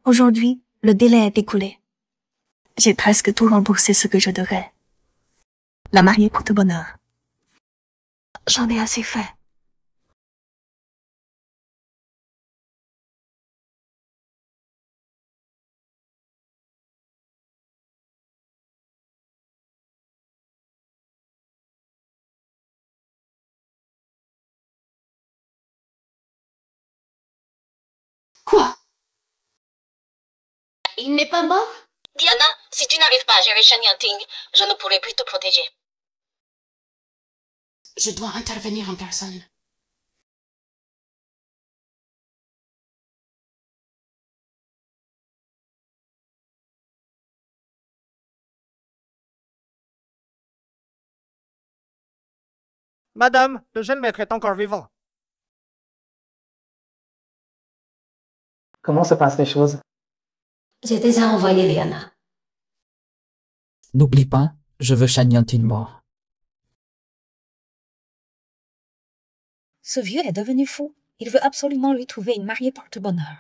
Aujourd'hui, le délai est écoulé. J'ai presque tout remboursé ce que je devais. La mariée porte bonheur. J'en ai assez fait. Quoi? Il n'est pas mort? Diana, si tu n'arrives pas à gérer Shen Yanting, je ne pourrai plus te protéger. Je dois intervenir en personne. Madame, le jeune maître est encore vivant. Comment se passent les choses? J'ai déjà envoyé Liana. N'oublie pas, je veux Shen Yanting mort. Ce vieux est devenu fou. Il veut absolument lui trouver une mariée porte-bonheur.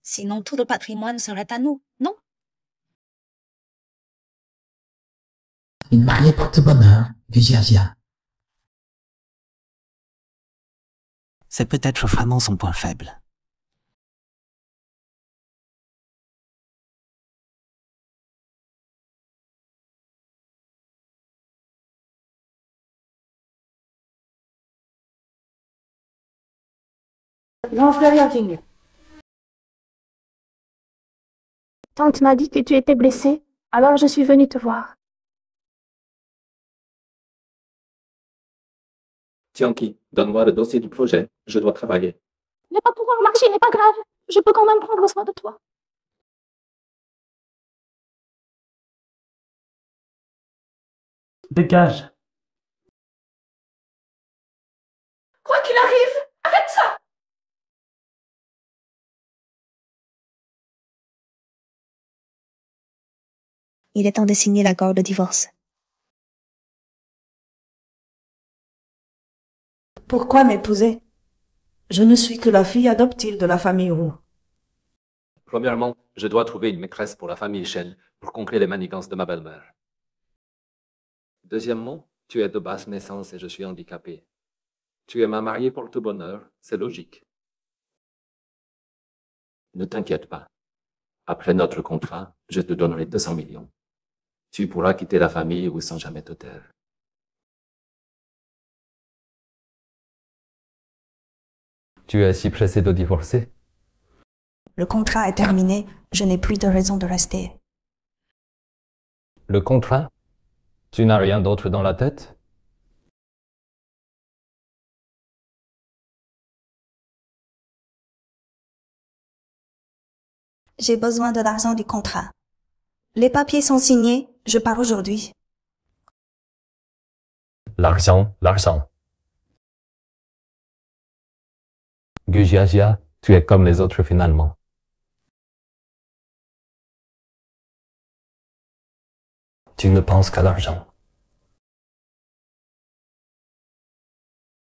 Sinon, tout le patrimoine serait à nous, non? Une mariée porte-bonheur, Gujiajia. C'est peut-être vraiment son point faible. Non, frère Yanting. Tante m'a dit que tu étais blessé, alors je suis venue te voir. Tianqi, donne-moi le dossier du projet, je dois travailler. Ne pas pouvoir marcher n'est pas grave. Je peux quand même prendre soin de toi. Dégage. Quoi qu'il arrive, arrête ça! Il est temps de signer l'accord de divorce. Pourquoi m'épouser? Je ne suis que la fille adoptive de la famille Wu. Premièrement, je dois trouver une maîtresse pour la famille Shen pour conclure les manigances de ma belle-mère. Deuxièmement, tu es de basse naissance et je suis handicapé. Tu es ma mariée pour tout bonheur, c'est logique. Ne t'inquiète pas. Après notre contrat, je te donnerai 200 millions. Tu pourras quitter la famille ou sans jamais te taire. Tu es si pressé de divorcer? Le contrat est terminé, je n'ai plus de raison de rester. Le contrat? Tu n'as rien d'autre dans la tête? J'ai besoin de l'argent du contrat. Les papiers sont signés, je pars aujourd'hui. L'argent, l'argent. Gujiajia, tu es comme les autres finalement. Tu ne penses qu'à l'argent.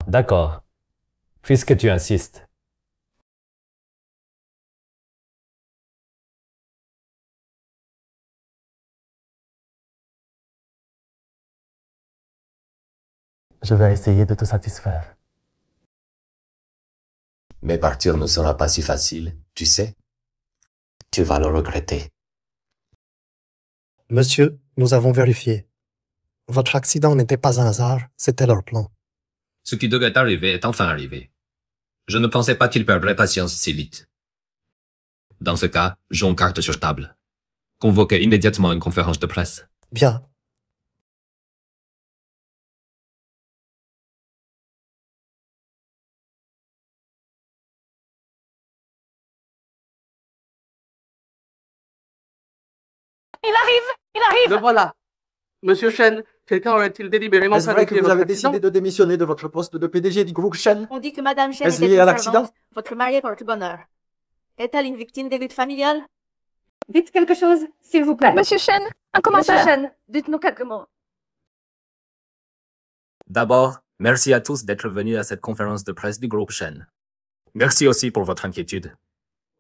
D'accord. Puisque tu insistes. Je vais essayer de te satisfaire. Mais partir ne sera pas si facile, tu sais. Tu vas le regretter. Monsieur, nous avons vérifié. Votre accident n'était pas un hasard, c'était leur plan. Ce qui devait arriver est enfin arrivé. Je ne pensais pas qu'il perdrait patience si vite. Dans ce cas, j'en carte sur table. Convoquez immédiatement une conférence de presse. Bien. Il arrive! Il arrive! Le voilà. Monsieur Shen, quelqu'un aurait-il délibérément Est-ce vrai que vous avez décidé de démissionner de votre poste de PDG du groupe Shen? On dit que Madame Shen Est-ce était lié à une l'accident? servante, votre mariée porte-bonheur. Est-elle une victime des luttes familiales? Dites quelque chose, s'il vous plaît. Monsieur Shen, un commentaire. Monsieur Shen, dites-nous quelques mots. D'abord, merci à tous d'être venus à cette conférence de presse du groupe Shen. Merci aussi pour votre inquiétude.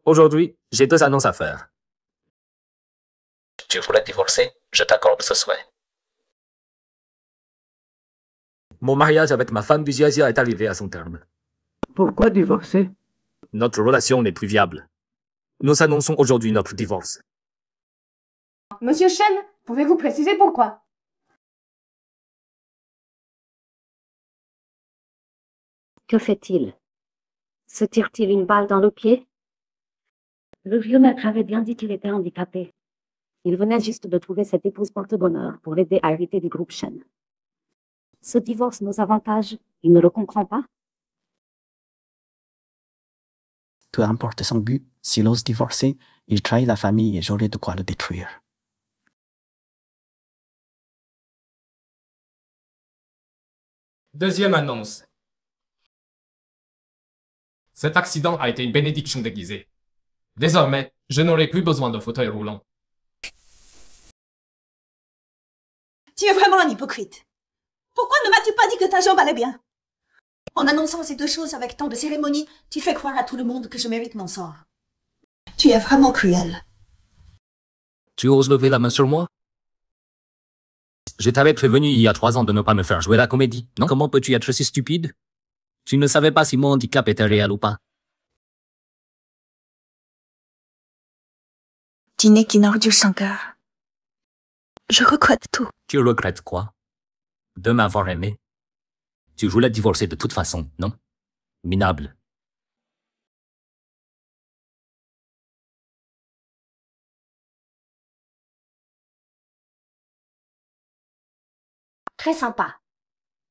Aujourd'hui, j'ai 2 annonces à faire. Tu voulais divorcer? Je t'accorde ce souhait. Mon mariage avec ma femme du Jiajia est arrivé à son terme. Pourquoi divorcer? Notre relation n'est plus viable. Nous annonçons aujourd'hui notre divorce. Monsieur Shen, pouvez-vous préciser pourquoi? Que fait-il? Se tire-t-il une balle dans le pied? Le vieux maître avait bien dit qu'il était handicapé. Il venait juste de trouver cette épouse porte-bonheur pour l'aider à hériter du groupe Shen. Ce divorce nos avantages, il ne le comprend pas? Peu importe son but, s'il ose divorcer, il trahit la famille et j'aurai de quoi le détruire. Deuxième annonce. Cet accident a été une bénédiction déguisée. Désormais, je n'aurai plus besoin de fauteuil roulant. Tu es vraiment un hypocrite. Pourquoi ne m'as-tu pas dit que ta jambe allait bien? En annonçant ces 2 choses avec tant de cérémonie, tu fais croire à tout le monde que je mérite mon sort. Tu es vraiment cruel. Tu oses lever la main sur moi? Je t'avais prévenu il y a 3 ans de ne pas me faire jouer la comédie, non? Comment peux-tu être si stupide? Tu ne savais pas si mon handicap était réel ou pas. Tu n'es qu'une ordure sans cœur. Je regrette tout. Tu regrettes quoi? De m'avoir aimé? Tu voulais divorcer de toute façon, non? Minable. Très sympa.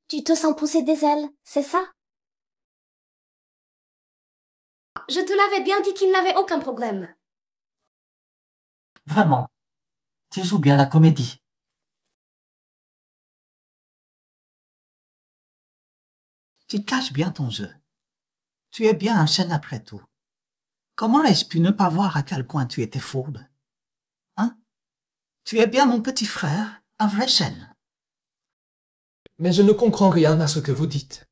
Tu te sens pousser des ailes, c'est ça? Je te l'avais bien dit qu'il n'avait aucun problème. Vraiment. Tu joues bien la comédie. Tu caches bien ton jeu. Tu es bien un chêne après tout. Comment ai-je pu ne pas voir à quel point tu étais fourbe? Hein? Tu es bien mon petit frère, un vrai chêne. Mais je ne comprends rien à ce que vous dites.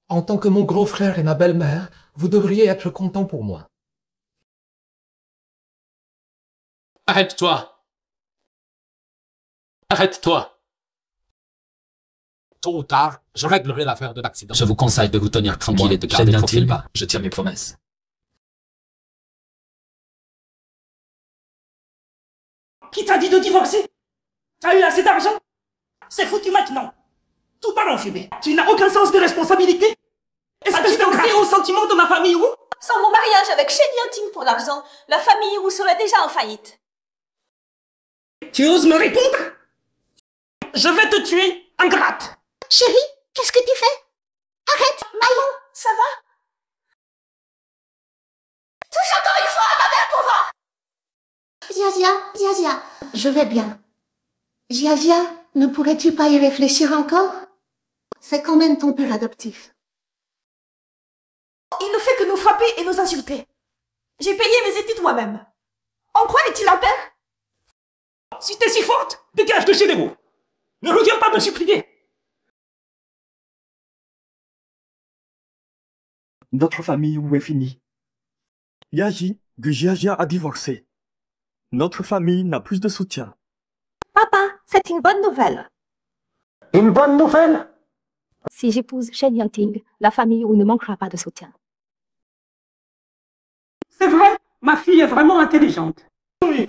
En tant que mon gros frère et ma belle-mère, vous devriez être content pour moi. Arrête-toi! Arrête-toi! Tôt ou tard, je réglerai l'affaire de l'accident. Je vous conseille de vous tenir tranquille et de garder le profil bas. Je tiens mes promesses. Qui t'a dit de divorcer? T'as eu assez d'argent? C'est foutu maintenant. Tout part en fumée. Tu n'as aucun sens de responsabilité? Est-ce que tu aux sentiments de ma famille ou? Sans mon mariage avec Shen Yanting pour l'argent, la famille Wu serait déjà en faillite. Tu oses me répondre? Je vais te tuer, ingrate. Chérie, qu'est-ce que tu fais? Arrête, allons, ça va? Touche encore une fois à ma mère pauvre! Jiajia, je vais bien. Jiajia, ne pourrais-tu pas y réfléchir encore? C'est quand même ton père adoptif. Il ne fait que nous frapper et nous insulter. J'ai payé mes études moi-même. En quoi est-il un père? Si t'es si forte, dégage de chez les mots. Ne reviens pas me supplier. Notre famille où est finie. Yaji de Jiajia a divorcé. Notre famille n'a plus de soutien. Papa, c'est une bonne nouvelle. Une bonne nouvelle? Si j'épouse Shen Yanting, la famille Wu ne manquera pas de soutien. C'est vrai, ma fille est vraiment intelligente. Oui.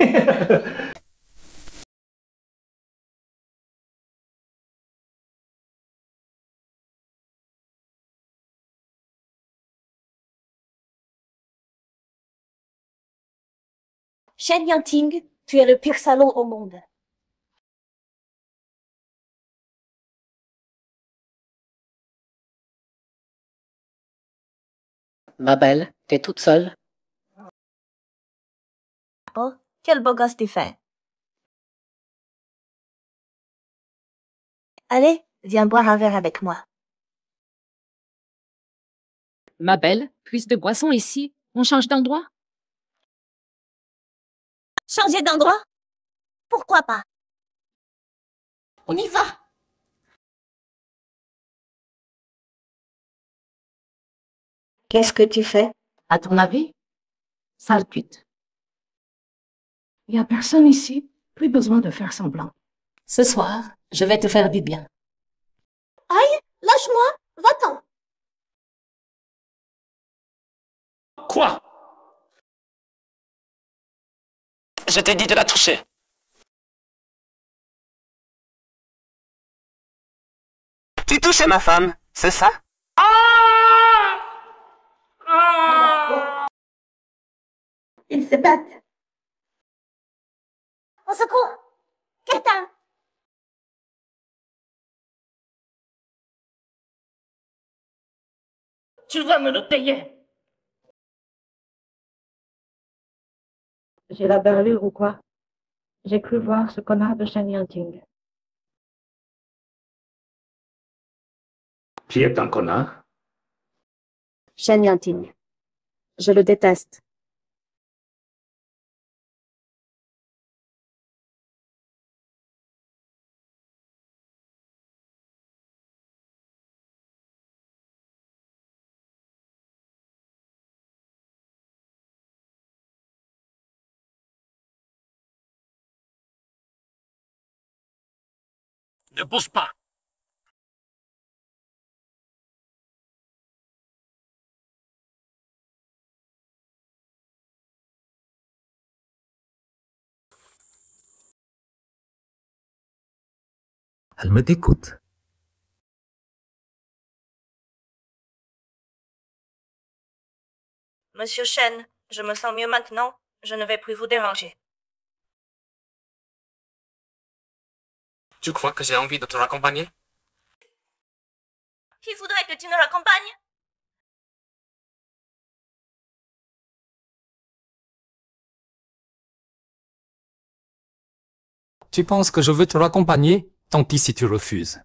Shen Yanting, tu es le pire salon au monde. Ma belle, t'es toute seule? Oh, quel beau gosse tu fais. Allez, viens boire un verre avec moi. Ma belle, plus de boissons ici. On change d'endroit? Changer d'endroit? Pourquoi pas? On y va. Qu'est-ce que tu fais? À ton avis? Sale pute. Il n'y a personne ici. Plus besoin de faire semblant. Ce soir, je vais te faire du bien. Aïe, lâche-moi, va-t'en. Quoi? Je t'ai dit de la toucher. Tu touchais ma femme, c'est ça? Ils se battent. Au secours! Quelqu'un! Tu vas me le payer. J'ai la berlure ou quoi? J'ai cru voir ce connard de Shen Yanting. Qui est un connard? Shen Yanting. Je le déteste. Ne bouge pas. Elle me dégoûte. Monsieur Shen, je me sens mieux maintenant. Je ne vais plus vous déranger. Tu crois que j'ai envie de te raccompagner? Qui voudrait que tu nous raccompagnes? Tu penses que je veux te raccompagner? Tant pis si tu refuses.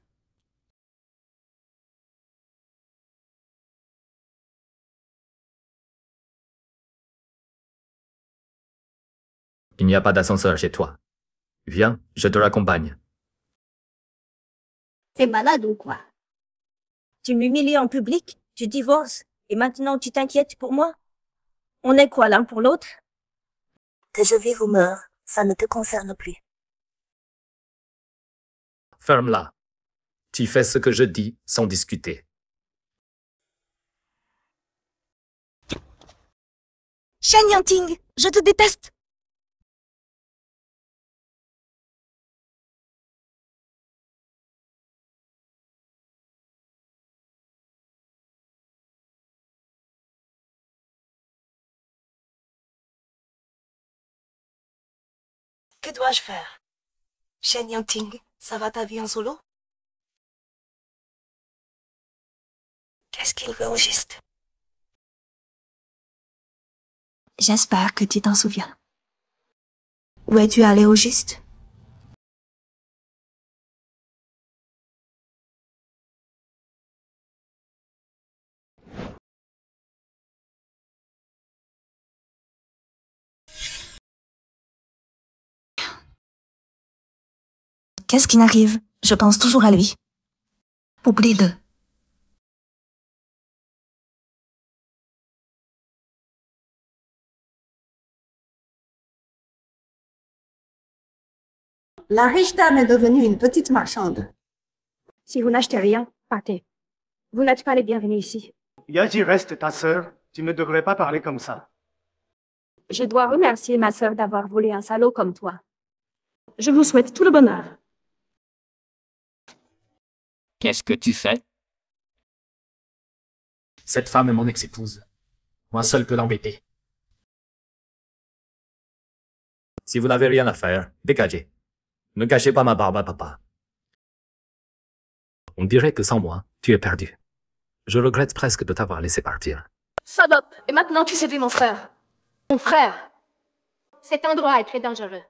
Il n'y a pas d'ascenseur chez toi. Viens, je te raccompagne. T'es malade ou quoi? Tu m'humilies en public, tu divorces, et maintenant tu t'inquiètes pour moi? On est quoi l'un pour l'autre? Que je vive ou meure, ça ne te concerne plus. Ferme-la. Tu fais ce que je dis sans discuter. Shen Yanting, je te déteste! Que dois-je faire? Shen Yanting, ça va ta vie en solo? Qu'est-ce qu'il veut au juste? J'espère que tu t'en souviens. Où es-tu allé au juste? Qu'est-ce qui m'arrive? Je pense toujours à lui. Oublie de. La riche dame est devenue une petite marchande. Si vous n'achetez rien, partez. Vous n'êtes pas les bienvenus ici. Yaji reste ta sœur. Tu ne devrais pas parler comme ça. Je dois remercier ma sœur d'avoir volé un salaud comme toi. Je vous souhaite tout le bonheur. Qu'est-ce que tu fais? Cette femme est mon ex-épouse. Moi seul peux l'embêter. Si vous n'avez rien à faire, dégagez. Ne cachez pas ma barbe à papa. On dirait que sans moi, tu es perdu. Je regrette presque de t'avoir laissé partir. Salope! Et maintenant tu séduis mon frère. Mon frère! Cet endroit est très dangereux.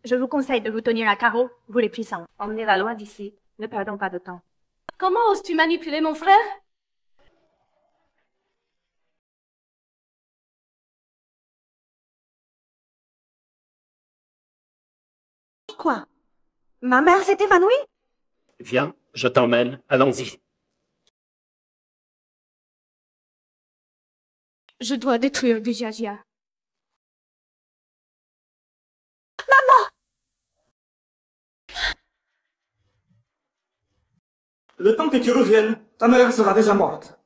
Je vous conseille de vous tenir à carreau, vous les puissants. Emmenez-la loin d'ici. Ne perdons pas de temps. Comment oses-tu manipuler mon frère? Quoi? Ma mère s'est évanouie? Viens, je t'emmène. Allons-y. Je dois détruire du Jia. Le temps que tu reviennes, ta mère sera déjà morte.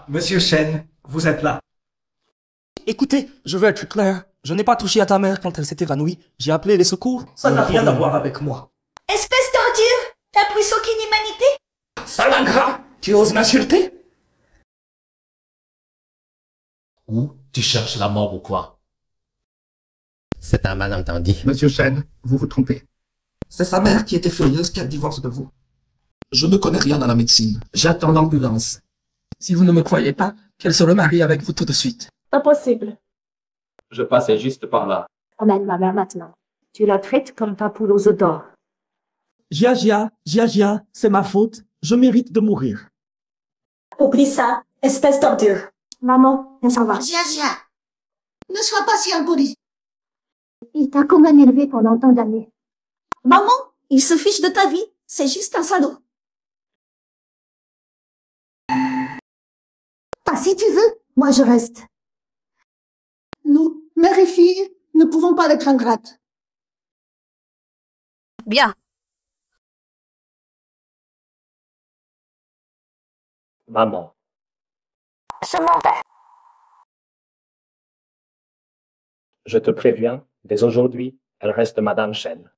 Monsieur Shen, vous êtes là. Écoutez, je veux être clair. Je n'ai pas touché à ta mère quand elle s'est évanouie. J'ai appelé les secours. Ça n'a rien à voir avec moi. Espèce d'ordure! T'as plus aucune humanité? Sale ingrat! Tu oses m'insulter? Ou tu cherches la mort ou quoi? C'est un malentendu. Monsieur Shen, vous vous trompez. C'est sa mère qui était furieuse qu'elle divorce de vous. Je ne connais rien à la médecine. J'attends l'ambulance. Si vous ne me croyez pas, qu'elle se remarie avec vous tout de suite. Impossible. Je passais juste par là. Emmène ma mère maintenant. Tu la traites comme ta poule aux œufs d'or. Jia, c'est ma faute. Je mérite de mourir. Oublie ça, espèce d'ordure. Maman, on s'en va. Jia, ne sois pas si impoli. Il t'a quand même élevé pendant tant d'années. Maman, il se fiche de ta vie. C'est juste un salaud. Ah, si tu veux, moi je reste. Nous, mère et fille, ne pouvons pas être ingrates. Bien. Maman, Je m'en vais. je te préviens, dès aujourd'hui, elle reste Madame Shen.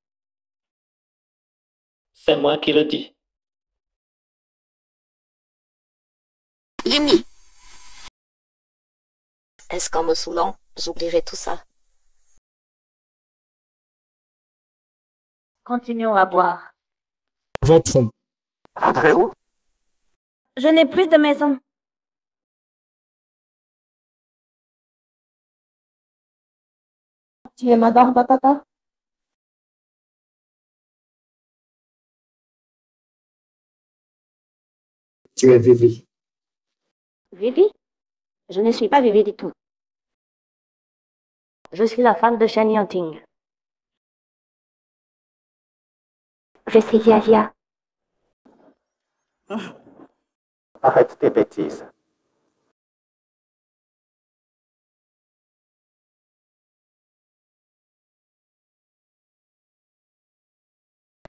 C'est moi qui le dis. Yumi. Est-ce qu'en me saoulant, j'oublierai tout ça? Continuons à boire. Rentrons. Après où? Je n'ai plus de maison. Tu es madame Batata? Tu es Vivi. Vivi? Je ne suis pas Vivi du tout. Je suis la femme de Shen Yanting. Je suis Jia. Arrête tes bêtises.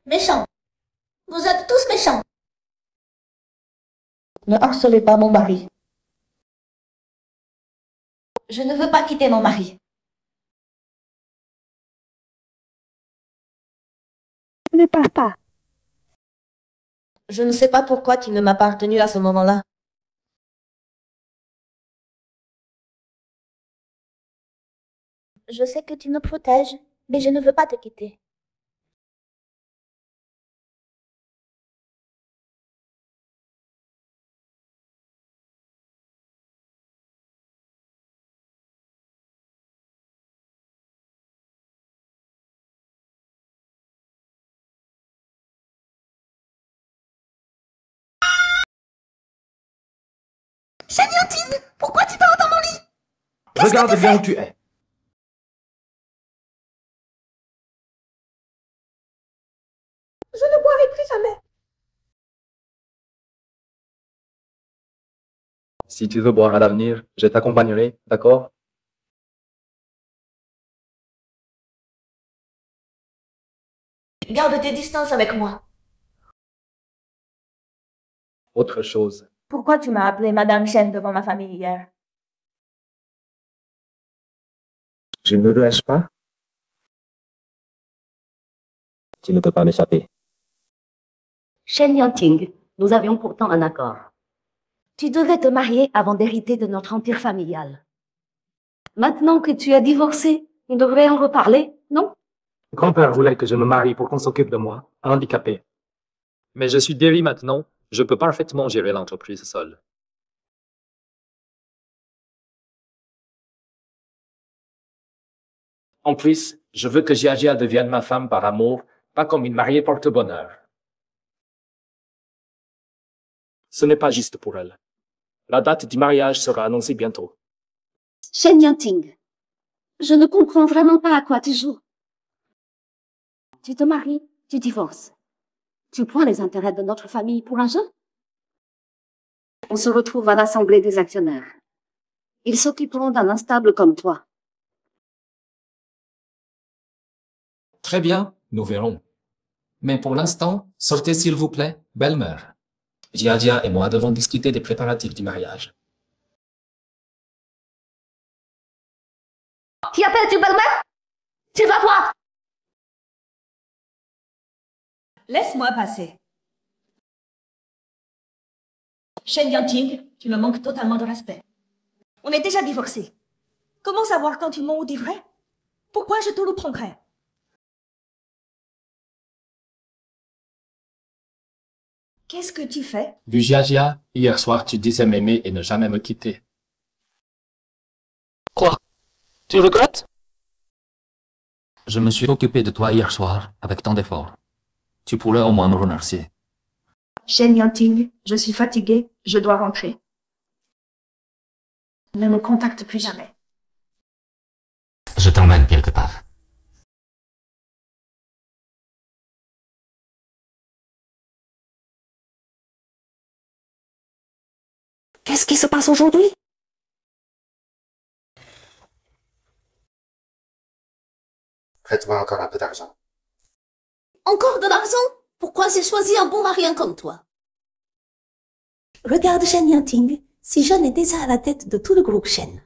Méchants. Vous êtes tous méchants. Ne harcelez pas mon mari. Je ne veux pas quitter mon mari. Ne pars pas. Je ne sais pas pourquoi tu ne m'as pas retenu à ce moment-là. Je sais que tu me protèges, mais je ne veux pas te quitter. Shen Yanting, pourquoi tu dors dans mon lit? Regarde bien où tu es. Je ne boirai plus jamais. Si tu veux boire à l'avenir, je t'accompagnerai, d'accord? Garde tes distances avec moi. Autre chose. Pourquoi tu m'as appelé Madame Shen devant ma famille hier? Je ne le lâche pas. Tu ne peux pas m'échapper. Shen Yanting, nous avions pourtant un accord. Tu devais te marier avant d'hériter de notre empire familial. Maintenant que tu as divorcé, on devrait en reparler, non? Grand-père voulait que je me marie pour qu'on s'occupe de moi, handicapé. Mais je suis guéri maintenant. Je peux parfaitement gérer l'entreprise seul. En plus, je veux que Jia devienne ma femme par amour, pas comme une mariée porte-bonheur. Ce n'est pas juste pour elle. La date du mariage sera annoncée bientôt. Shen Yanting, je ne comprends vraiment pas à quoi tu joues. Tu te maries, tu divorces. Tu prends les intérêts de notre famille pour un jeu? On se retrouve à l'assemblée des actionnaires. Ils s'occuperont d'un instable comme toi. Très bien, nous verrons. Mais pour l'instant, sortez s'il vous plaît, belle-mère. Jia et moi devons discuter des préparatifs du mariage. Qui appelles-tu belle-mère? Tu vas voir. Laisse-moi passer. Shen Yanting, tu me manques totalement de respect. On est déjà divorcés. Comment savoir quand tu mens ou dis vrai? Pourquoi je te le prendrais? Qu'est-ce que tu fais? Vu Jia, hier soir tu disais m'aimer et ne jamais me quitter. Quoi? Tu regrettes? Je me suis occupé de toi hier soir avec tant d'efforts. Tu pourrais au moins me remercier. Shen Yanting, je suis fatiguée, je dois rentrer. Ne me contacte plus jamais. Je t'emmène quelque part. Qu'est-ce qui se passe aujourd'hui? Prête-moi encore un peu d'argent. Encore de l'argent? Pourquoi j'ai choisi un bon marien comme toi? Regarde Shen Yanting, si Jeanne est déjà à la tête de tout le groupe Shen.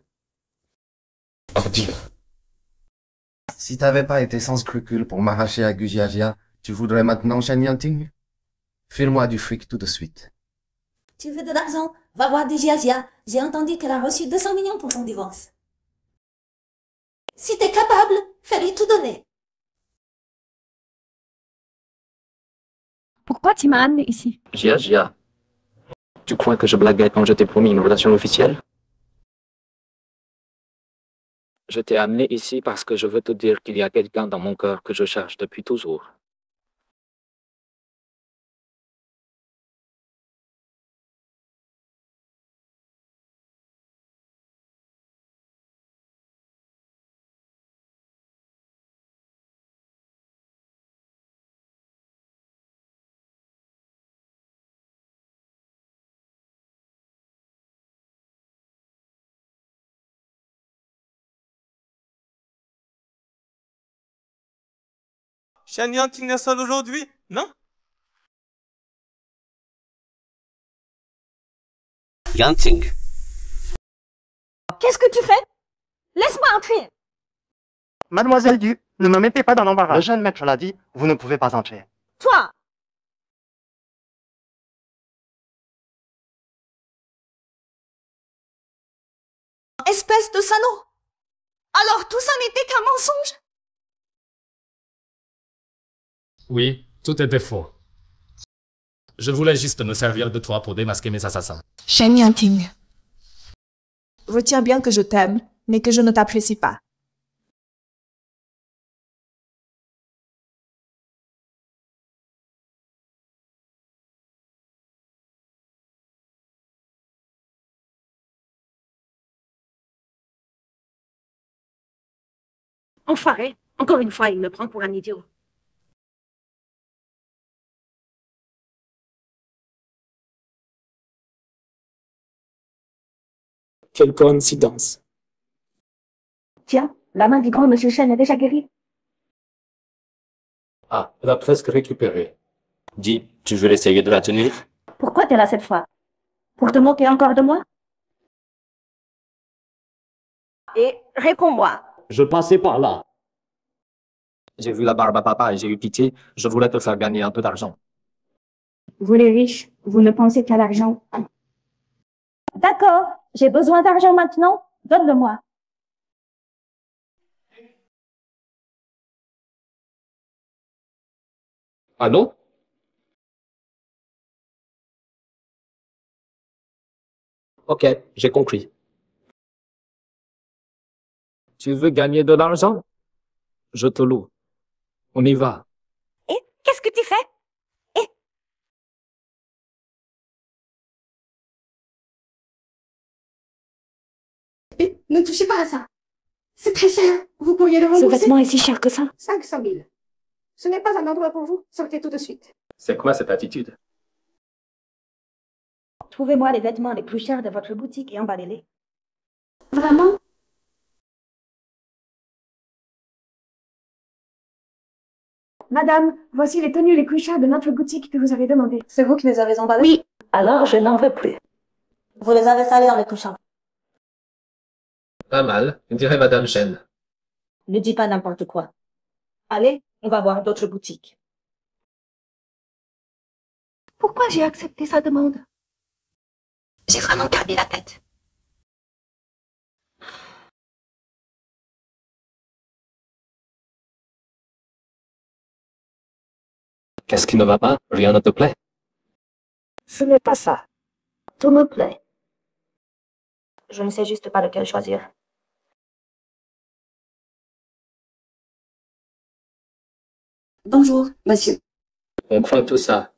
Oh Dieu. Si t'avais pas été sans scrupule pour m'arracher à Gujiajia, tu voudrais maintenant Shen Yanting? File-moi du fric tout de suite. Tu veux de l'argent? Va voir Jia. J'ai entendu qu'elle a reçu 200 millions pour son divorce. Si t'es capable, fais-lui tout donner. Pourquoi tu m'as amené ici? Jia, tu crois que je blaguais quand je t'ai promis une relation officielle? Je t'ai amené ici parce que je veux te dire qu'il y a quelqu'un dans mon cœur que je cherche depuis toujours. Shen Yanting est seul aujourd'hui, non? Yanting. Qu'est-ce que tu fais? Laisse-moi entrer. Mademoiselle Du, ne me mettez pas dans l'embarras. Le jeune maître l'a dit, vous ne pouvez pas entrer. Toi! Espèce de salaud! Alors tout ça n'était qu'un mensonge? Oui, tout était faux. Je voulais juste me servir de toi pour démasquer mes assassins. Shen Yanting, Retiens bien que je t'aime, mais que je ne t'apprécie pas. Enfoiré. Encore une fois, il me prend pour un idiot. Quelle coïncidence. Tiens, la main du grand monsieur Shen est déjà guérie. Ah, elle a presque récupéré. Dis, tu veux essayer de la tenir? Pourquoi t'es là cette fois? Pour te moquer encore de moi? Et réponds-moi. Je passais par là. J'ai vu la barbe à papa et j'ai eu pitié. Je voulais te faire gagner un peu d'argent. Vous les riches, vous ne pensez qu'à l'argent. D'accord, j'ai besoin d'argent maintenant. Donne-le-moi. Allô? Ok, j'ai compris. Tu veux gagner de l'argent? Je te loue. On y va. Et qu'est-ce que tu fais? Ne touchez pas à ça. C'est très cher. Vous pourriez le rembourser. Ce vêtement est si cher que ça? 500 000. Ce n'est pas un endroit pour vous. Sortez tout de suite. C'est quoi cette attitude? trouvez-moi les vêtements les plus chers de votre boutique et emballez-les. Vraiment? Madame, voici les tenues les plus chères de notre boutique que vous avez demandées. C'est vous qui les avez emballées? Oui, alors je n'en veux plus. Vous les avez salés en les touchant. Pas mal, dirait Madame Chen. Ne dis pas n'importe quoi. Allez, on va voir d'autres boutiques. Pourquoi j'ai accepté sa demande? J'ai vraiment gardé la tête. Qu'est-ce qui ne va pas? Rien ne te plaît? Ce n'est pas ça. Tout me plaît. Je ne sais juste pas lequel choisir. Bonjour, monsieur. On prend tout ça.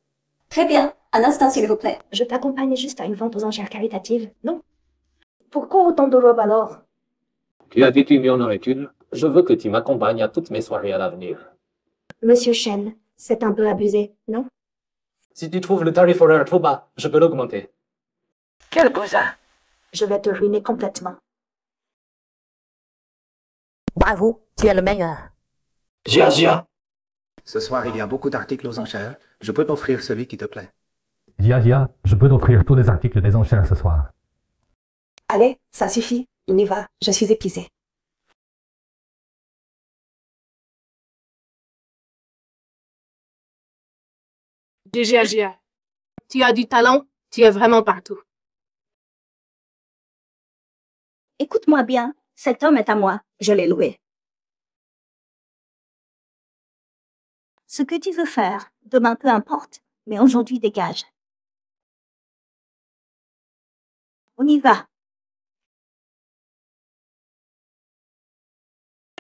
Très bien. Un instant, s'il vous plaît. Je t'accompagne juste à une vente aux enchères caritatives, non? Pourquoi autant de robes alors? Tu as dit qu'il y en aurait une. Je veux que tu m'accompagnes à toutes mes soirées à l'avenir. Monsieur Chen, c'est un peu abusé, non? Si tu trouves le tarif horaire trop bas, je peux l'augmenter. Quel cousin? Je vais te ruiner complètement. Bravo, tu es le meilleur. Jia. Ce soir, il y a beaucoup d'articles aux enchères. Je peux t'offrir celui qui te plaît. Jia, je peux t'offrir tous les articles des enchères ce soir. Allez, ça suffit. On y va. Je suis épuisée. Jia, tu as du talent, tu es vraiment partout. Écoute-moi bien. Cet homme est à moi. Je l'ai loué. Ce que tu veux faire, demain peu importe, mais aujourd'hui dégage. On y va.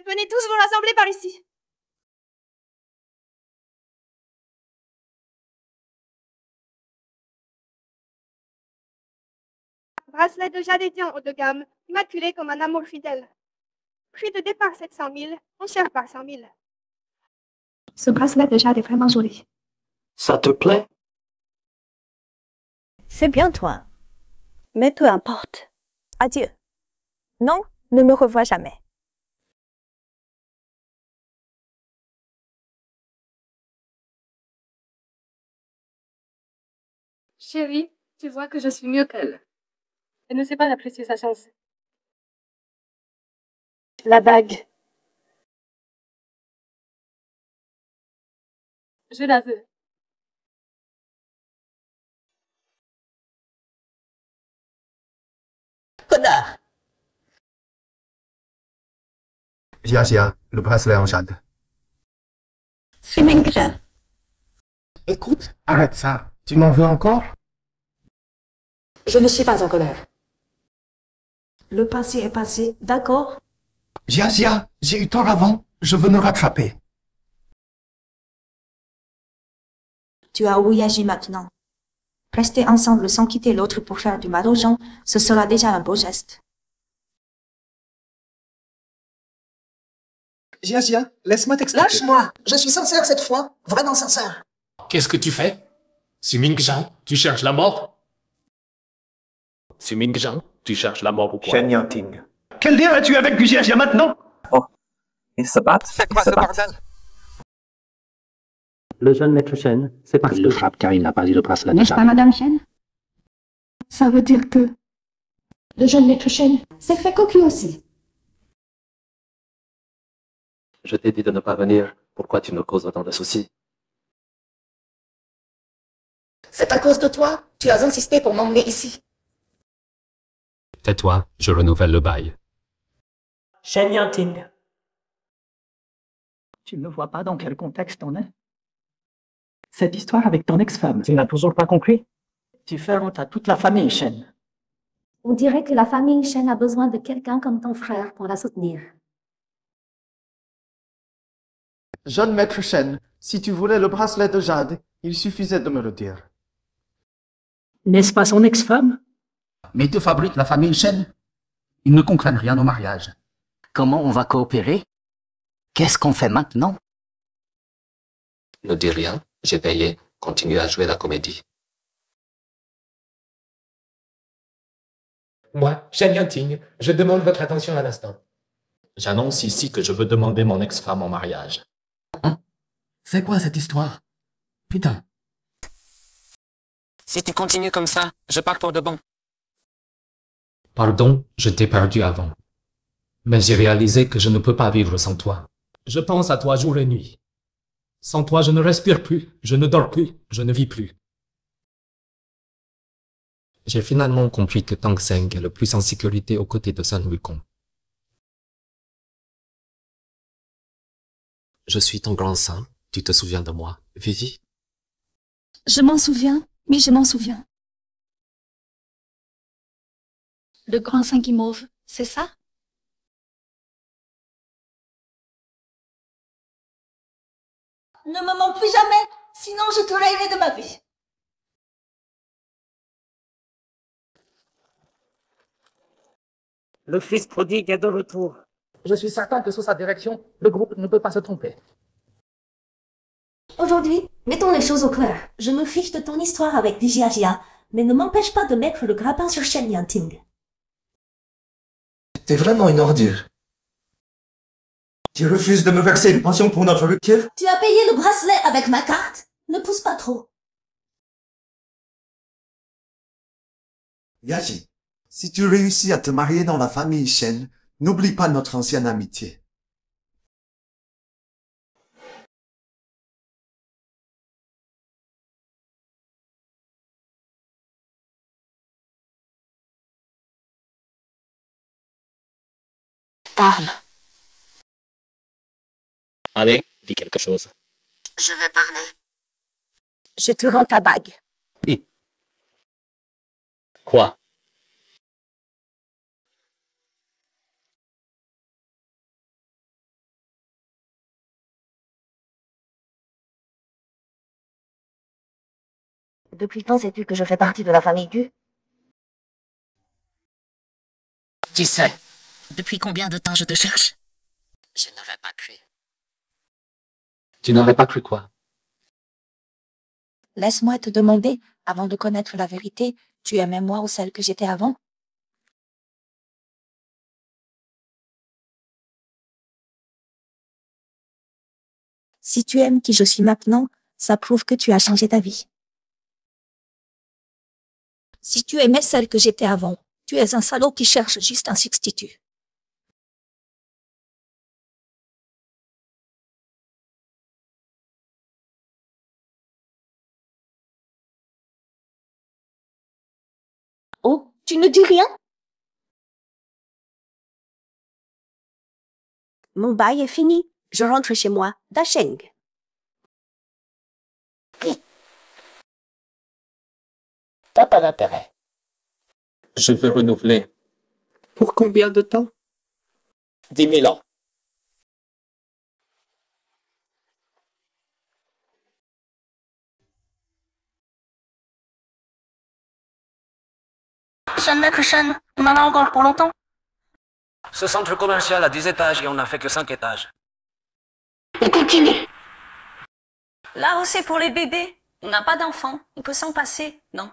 Venez tous vous rassembler par ici. Bracelet de jade édian haut de gamme, immaculé comme un amour fidèle. Prix de départ 700 000, on cherche par 100 000. Ce bracelet de jade est vraiment joli. Ça te plaît? C'est bien toi. Mais peu importe. Adieu. Non, ne me revois jamais. Chérie, tu vois que je suis mieux qu'elle. Elle ne sait pas apprécier sa chance. La bague. Je la veux. Connard! Jia, le bracelet en jade. C'est maigre. Écoute, arrête ça. Tu m'en veux encore? Je ne suis pas en colère. Le passé est passé, d'accord? Jia, j'ai eu tort avant. Je veux me rattraper. Tu as ouï agir maintenant. Rester ensemble sans quitter l'autre pour faire du mal aux gens, ce sera déjà un beau geste. Jia, laisse-moi t'expliquer. Lâche-moi. Je suis sincère cette fois. Vraiment sincère. Qu'est-ce que tu fais? Ming Zhang, tu cherches la mort? Ming Zhang, tu cherches la mort ou quoi? Shen Yanting. Quel lien as-tu avec Jia maintenant? Oh, ils se battent. C'est quoi ce bordel? Le jeune maître Chen, c'est parce qu'il le frappe car il n'a pas eu le bracelet de N'est-ce pas, jade. Madame Chen? Ça veut dire que le jeune maître Chen s'est fait cocu aussi. Je t'ai dit de ne pas venir. Pourquoi tu me causes autant de soucis? C'est à cause de toi. Tu as insisté pour m'emmener ici. Tais-toi, je renouvelle le bail. Shen Yanting. Tu ne vois pas dans quel contexte on est? Cette histoire avec ton ex-femme, tu n'as toujours pas compris? Tu fais honte à toute la famille, Shen. On dirait que la famille Chen a besoin de quelqu'un comme ton frère pour la soutenir. Jeune maître Chen, si tu voulais le bracelet de jade, il suffisait de me le dire. N'est-ce pas son ex-femme? Mais tu fabriques la famille Chen. Ils ne comprennent rien au mariage. Comment on va coopérer? Qu'est-ce qu'on fait maintenant? Ne dis rien, j'ai payé, continue à jouer la comédie. Moi, Shen Yanting, je demande votre attention à l'instant. J'annonce ici que je veux demander mon ex-femme en mariage. C'est quoi cette histoire? Putain. Si tu continues comme ça, je pars pour de bon. Pardon, je t'ai perdu avant. Mais j'ai réalisé que je ne peux pas vivre sans toi. Je pense à toi jour et nuit. Sans toi, je ne respire plus, je ne dors plus, je ne vis plus. J'ai finalement compris que Tang Seng est le plus en sécurité aux côtés de Sun Wukong. Je suis ton grand saint, tu te souviens de moi, Vivi? Je m'en souviens, oui, je m'en souviens. Le grand saint guimauve, c'est ça? Ne me mens plus jamais, sinon je te raillerai de ma vie. Le fils prodigue est de retour. Je suis certain que sous sa direction, le groupe ne peut pas se tromper. Aujourd'hui, mettons les choses au clair. Je me fiche de ton histoire avec Jia, mais ne m'empêche pas de mettre le grappin sur Shen Yanting. T'es vraiment une ordure. Tu refuses de me verser une pension pour notre rupture? Tu as payé le bracelet avec ma carte? Ne pousse pas trop. Yaji, si tu réussis à te marier dans la famille Shen, n'oublie pas notre ancienne amitié. Parle. Allez, dis quelque chose. Je veux parler. Je te rends ta bague. Quoi? Depuis quand sais-tu que je fais partie de la famille Du? Tu sais. Depuis combien de temps je te cherche? Je n'aurais pas cru. Tu n'aurais pas cru quoi? Laisse-moi te demander, avant de connaître la vérité, tu aimais moi ou celle que j'étais avant? Si tu aimes qui je suis maintenant, ça prouve que tu as changé ta vie. Si tu aimais celle que j'étais avant, tu es un salaud qui cherche juste un substitut. Oh, tu ne dis rien? Mon bail est fini. Je rentre chez moi, Dasheng. T'as pas d'intérêt. Je veux renouveler. Pour combien de temps? 10 000 ans. Shen, maître Shen, on en a encore pour longtemps? Ce centre commercial a 10 étages et on n'a fait que 5 étages. On continue. Là où c'est pour les bébés, on n'a pas d'enfants, on peut s'en passer, non?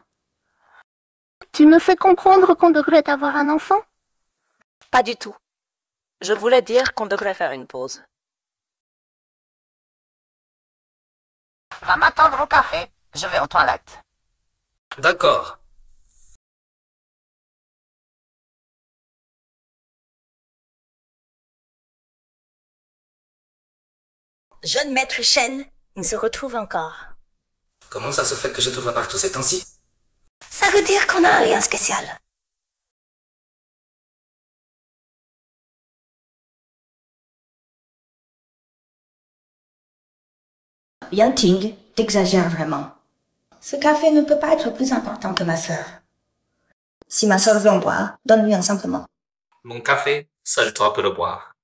Tu me fais comprendre qu'on devrait avoir un enfant? Pas du tout. Je voulais dire qu'on devrait faire une pause. Va m'attendre au café. Je vais aux toilettes. D'accord. Jeune maître Shen, il se retrouve encore. Comment ça se fait que je te vois partout ces temps-ci? Ça veut dire qu'on a rien de spécial. Yanting, t'exagères vraiment. Ce café ne peut pas être plus important que ma sœur. Si ma sœur veut en boire, donne-lui un simplement. Mon café, seul toi peux le boire.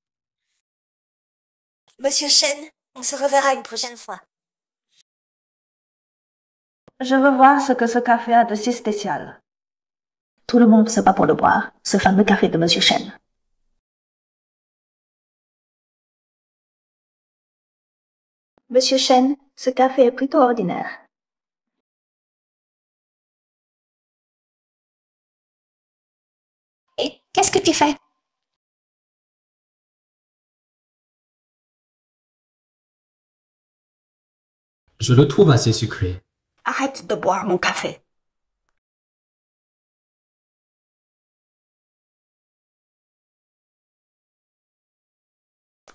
Monsieur Shen, on se reverra une prochaine fois. Je veux voir ce que ce café a de si spécial. Tout le monde se bat pour le boire, ce fameux café de Monsieur Shen. Monsieur Shen, ce café est plutôt ordinaire. Qu'est-ce que tu fais? Je le trouve assez sucré. Arrête de boire mon café.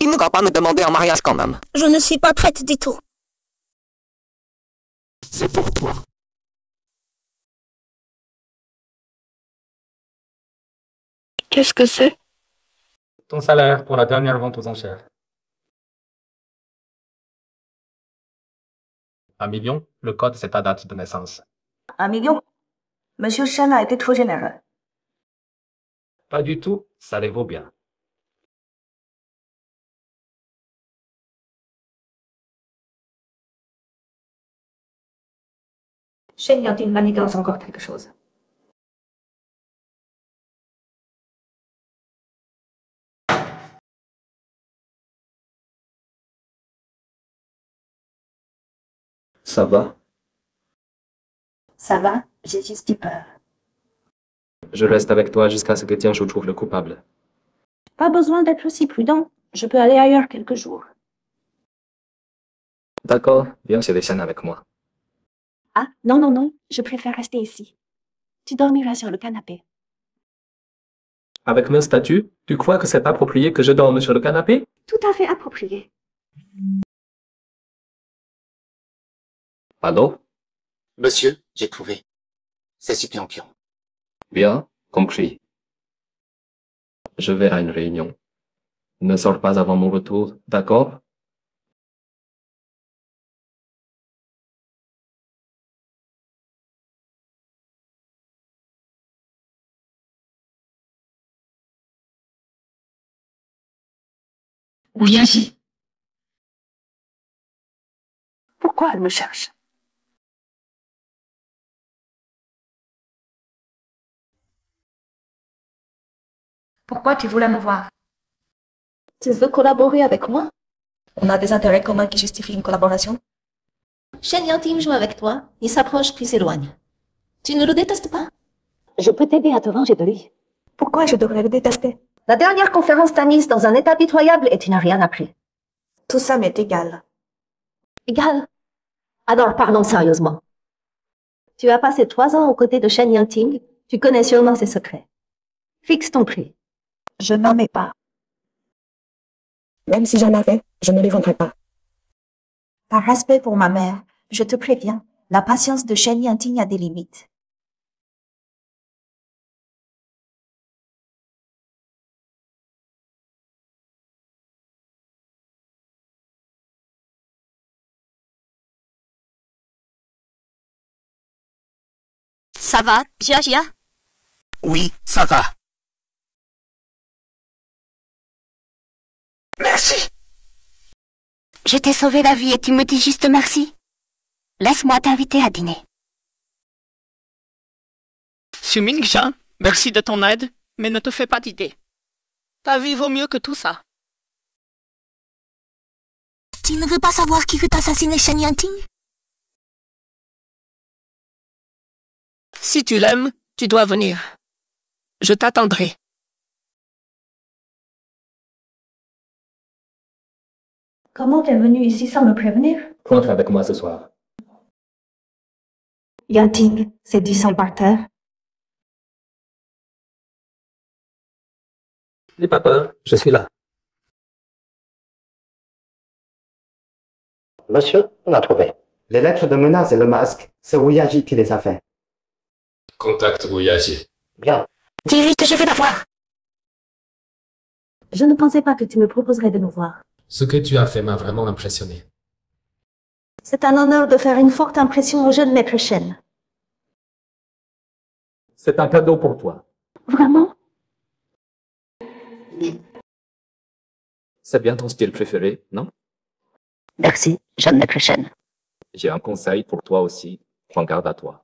Il ne va pas me demander en mariage quand même. Je ne suis pas prête du tout. C'est pour toi. Qu'est-ce que c'est? Ton salaire pour la dernière vente aux enchères. 1 million, le code c'est ta date de naissance. 1 million? Monsieur Chen a été trop généreux. Pas du tout, ça les vaut bien. Shen Yanting manigance encore quelque chose. Ça va? Ça va, j'ai juste eu peur. Je reste avec toi jusqu'à ce que Tianchu trouve le coupable. Pas besoin d'être aussi prudent. Je peux aller ailleurs quelques jours. D'accord, viens chez les chaînes avec moi. Ah, non, non, non. Je préfère rester ici. Tu dormiras sur le canapé. Avec mon statut, tu crois que c'est approprié que je dorme sur le canapé? Tout à fait approprié. Allô? Monsieur, j'ai trouvé. C'est Supionpion. Bien, compris. Je vais à une réunion. Ne sors pas avant mon retour, d'accord? Oui, agis. Pourquoi elle me cherche? Pourquoi tu voulais me voir? Tu veux collaborer avec moi? On a des intérêts communs qui justifient une collaboration. Shen Yanting joue avec toi. Il s'approche puis s'éloigne. Tu ne le détestes pas? Je peux t'aider à te venger de lui. Pourquoi je devrais le détester? La dernière conférence t'a mise dans un état pitoyable et tu n'as rien appris. Tout ça m'est égal. Égal? Alors parlons sérieusement. Tu as passé 3 ans aux côtés de Shen Yanting. Tu connais sûrement ses secrets. Fixe ton prix. Je n'en ai pas. Même si j'en avais, je ne les vendrai pas. Par respect pour ma mère, je te préviens, la patience de Shen Yanting a des limites. Ça va, Gia? Oui, ça va. Merci. Je t'ai sauvé la vie et tu me dis juste merci. Laisse-moi t'inviter à dîner. Xuming-chan, merci de ton aide, mais ne te fais pas d'idée. Ta vie vaut mieux que tout ça. Tu ne veux pas savoir qui veut assassiner Shen Yanting? Si tu l'aimes, tu dois venir. Je t'attendrai. Comment t'es venu ici sans me prévenir? Rentre avec moi ce soir. Yanting s'est dit son parterre. N'aie pas peur, je suis là. Monsieur, on a trouvé. Les lettres de menace et le masque, c'est Wuyaji qui les a fait. Contacte Wuyaji. Bien. Dis vite, je vais la voir. Je ne pensais pas que tu me proposerais de nous voir. Ce que tu as fait m'a vraiment impressionné. C'est un honneur de faire une forte impression au jeune maître Shen. C'est un cadeau pour toi. Vraiment? C'est bien ton style préféré, non? Merci, jeune maître Shen. J'ai un conseil pour toi aussi. Prends garde à toi.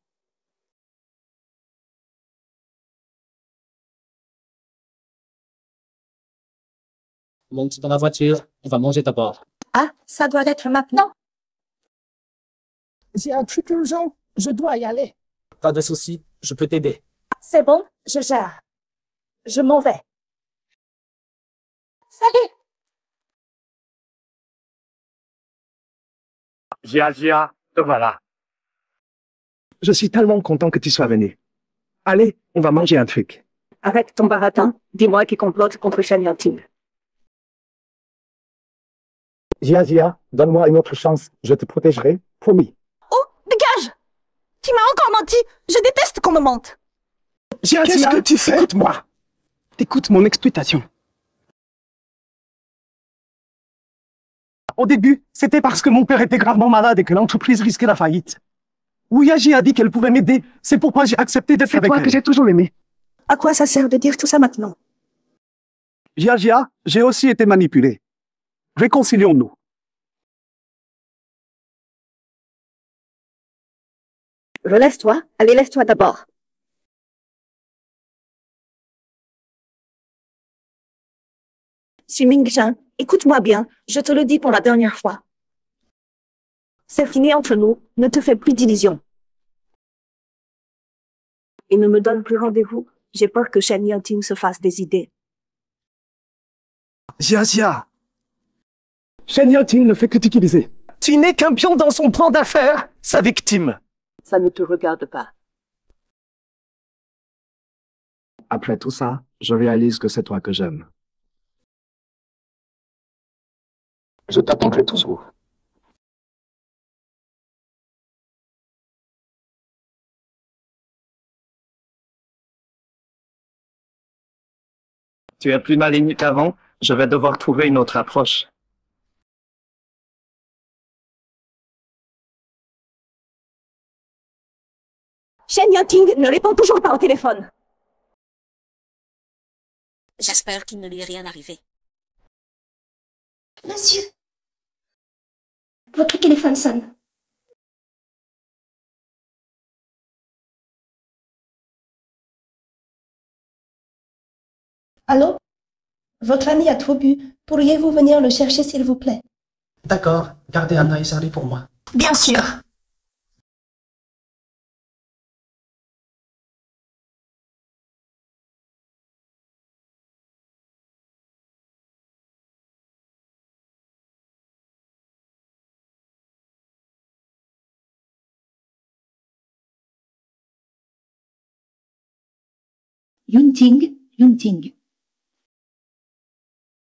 Monte dans la voiture, on va manger d'abord. Ah, ça doit être maintenant. J'ai un truc urgent, je dois y aller. Pas de souci, je peux t'aider. C'est bon, je gère. Je m'en vais. Salut. Gia, te voilà. Je suis tellement content que tu sois venu. Allez, on va manger un truc. Arrête ton baratin. Dis-moi qui complote contre Shen Yangting. Gia, donne-moi une autre chance. Je te protégerai. Promis. Oh, dégage! Tu m'as encore menti. Je déteste qu'on me mente. Qu'est-ce que tu fais? Écoute-moi. Écoute mon explication. Au début, c'était parce que mon père était gravement malade et que l'entreprise risquait la faillite. Ouyaji a dit qu'elle pouvait m'aider. C'est pourquoi j'ai accepté d'être avec elle. C'est toi que j'ai toujours aimé. À quoi ça sert de dire tout ça maintenant? Gia, j'ai aussi été manipulé. Réconcilions-nous. Relève-toi. Allez, lève-toi d'abord. Ming-Zhang, écoute-moi bien, je te le dis pour la dernière fois. C'est fini entre nous, ne te fais plus d'illusions. Et ne me donne plus rendez-vous, j'ai peur que Shen Yangting se fasse des idées. Gia. Shen Yangting ne fait que t'utiliser. Tu n'es qu'un pion dans son plan d'affaires, sa victime. Ça ne te regarde pas. Après tout ça, je réalise que c'est toi que j'aime. Je t'attendrai toujours. Tu es plus maligne qu'avant, je vais devoir trouver une autre approche. Shen Yangting ne répond toujours pas au téléphone. J'espère qu'il ne lui est rien arrivé. Monsieur, votre téléphone sonne. Allô? Votre ami a trop bu. Pourriez-vous venir le chercher, s'il vous plaît? D'accord, gardez Anna et Charlie pour moi. Bien sûr. Yunting.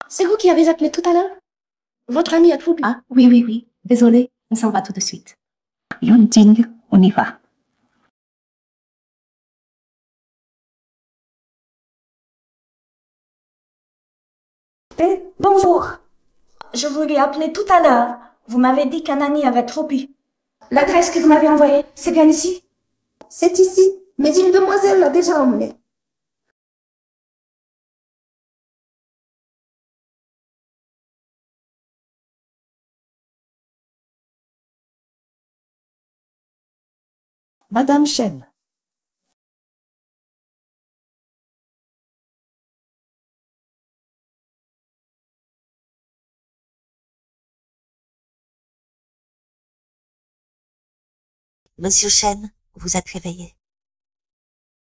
C'est vous qui avez appelé tout à l'heure? Votre ami a trop bu. Ah, oui. Désolé, on s'en va tout de suite. Yunting, on y va. Bonjour. Je vous ai appelé tout à l'heure. Vous m'avez dit qu'un ami avait trop bu. L'adresse que vous m'avez envoyée, c'est bien ici? C'est ici, mais une demoiselle l'a déjà emmené. Madame Shen. Monsieur Shen, vous êtes réveillé.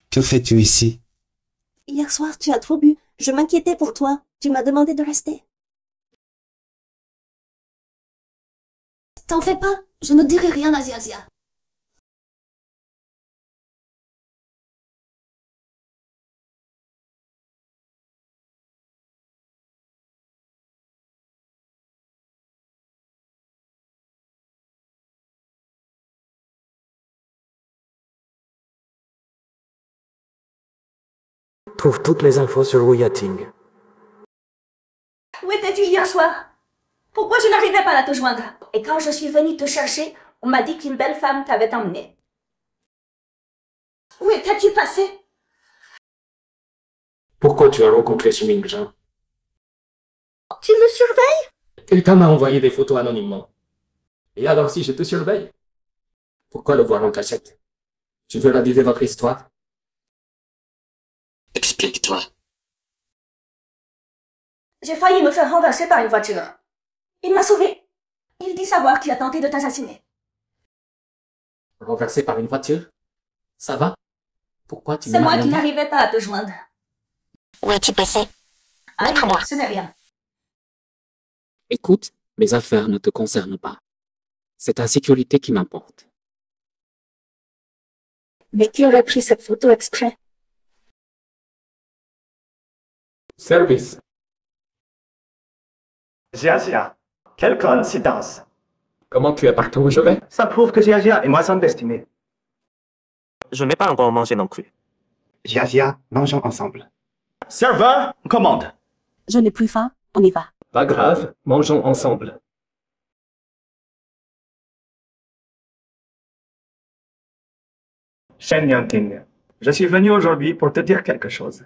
Que fais-tu ici? Hier soir, tu as trop bu. Je m'inquiétais pour toi. Tu m'as demandé de rester. T'en fais pas, je ne dirai rien à Zia. Trouve toutes les infos sur Ouyating. Où étais-tu hier soir? Pourquoi je n'arrivais pas à te joindre? Et quand je suis venue te chercher, on m'a dit qu'une belle femme t'avait emmené. Où étais-tu passé? Pourquoi tu as rencontré Ming-Zhang? Tu me surveilles? Quelqu'un m'a envoyé des photos anonymement. Et alors si je te surveille? Pourquoi le voir en cachette? Tu veux raviver votre histoire? Explique-toi. J'ai failli me faire renverser par une voiture. Il m'a sauvé. Il dit savoir qui a tenté de t'assassiner. Renversé par une voiture? Ça va? Pourquoi tu C'est ne m'as moi rien qui dit? n'arrivais pas à te joindre. Où es-tu passé? Montre-moi. Ce n'est rien. Écoute, mes affaires ne te concernent pas. C'est ta sécurité qui m'importe. Mais qui aurait pris cette photo exprès? Service. Jia, quelle coïncidence. Comment tu es partout où je vais? Ça prouve que Jia et moi sommes destinés. Je n'ai pas encore mangé non plus. Jia, mangeons ensemble. Serveur, commande. Je n'ai plus faim, on y va. Pas grave, mangeons ensemble. Shen Yanting, je suis venu aujourd'hui pour te dire quelque chose.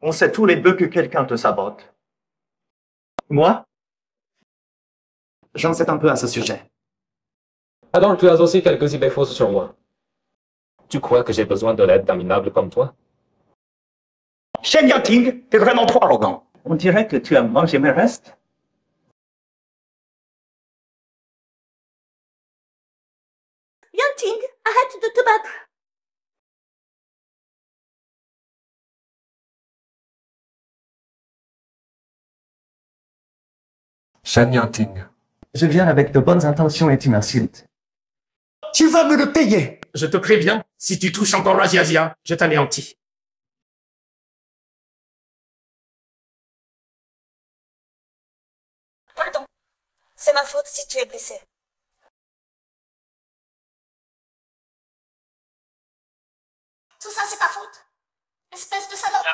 On sait tous les deux que quelqu'un te sabote. Moi? J'en sais un peu à ce sujet. Alors tu as aussi quelques idées fausses sur moi. Tu crois que j'ai besoin de l'aide d'un minable comme toi? Shen Yanting, t'es vraiment trop arrogant. On dirait que tu as mangé mes restes. Yanting, arrête de te battre. Shen Yanting, je viens avec de bonnes intentions et tu m'insultes. Tu vas me le payer. Je te préviens, si tu touches encore à Jia, je t'anéantis. Pardon. C'est ma faute si tu es blessé. Tout ça, c'est ta faute. Espèce de salope.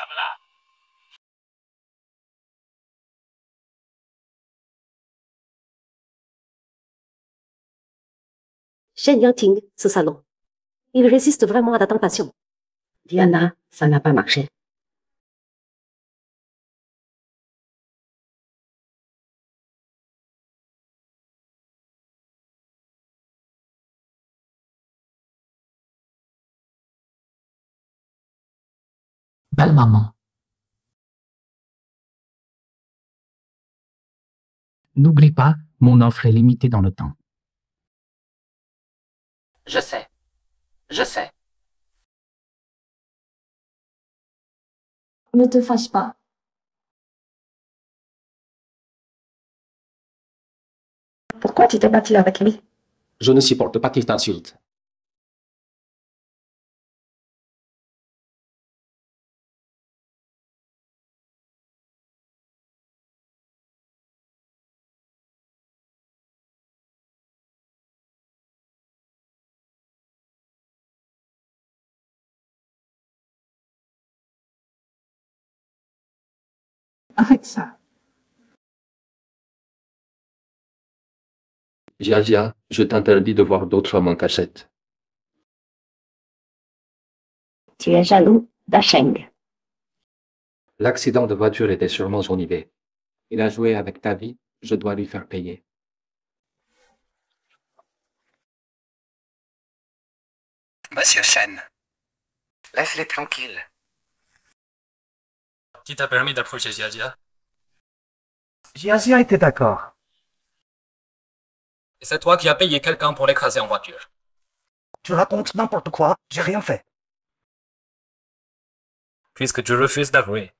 Shen Yanting, ce salon. Il résiste vraiment à la tentation. Diana, ça n'a pas marché. Belle maman. N'oublie pas, mon offre est limitée dans le temps. Je sais. Je sais. Ne te fâche pas. Pourquoi tu t'es battu avec lui? Je ne supporte pas qu'il t'insulte. Arrête ça. Jia, je t'interdis de voir d'autres hommes en cachette. Tu es jaloux d'Asheng. L'accident de voiture était sûrement son idée. Il a joué avec ta vie, je dois lui faire payer. Monsieur Shen, laisse-les tranquilles. Qui t'a permis d'approcher Jia? Jia était d'accord. Et c'est toi qui as payé quelqu'un pour l'écraser en voiture. Tu racontes n'importe quoi, j'ai rien fait. Puisque tu refuses d'avouer.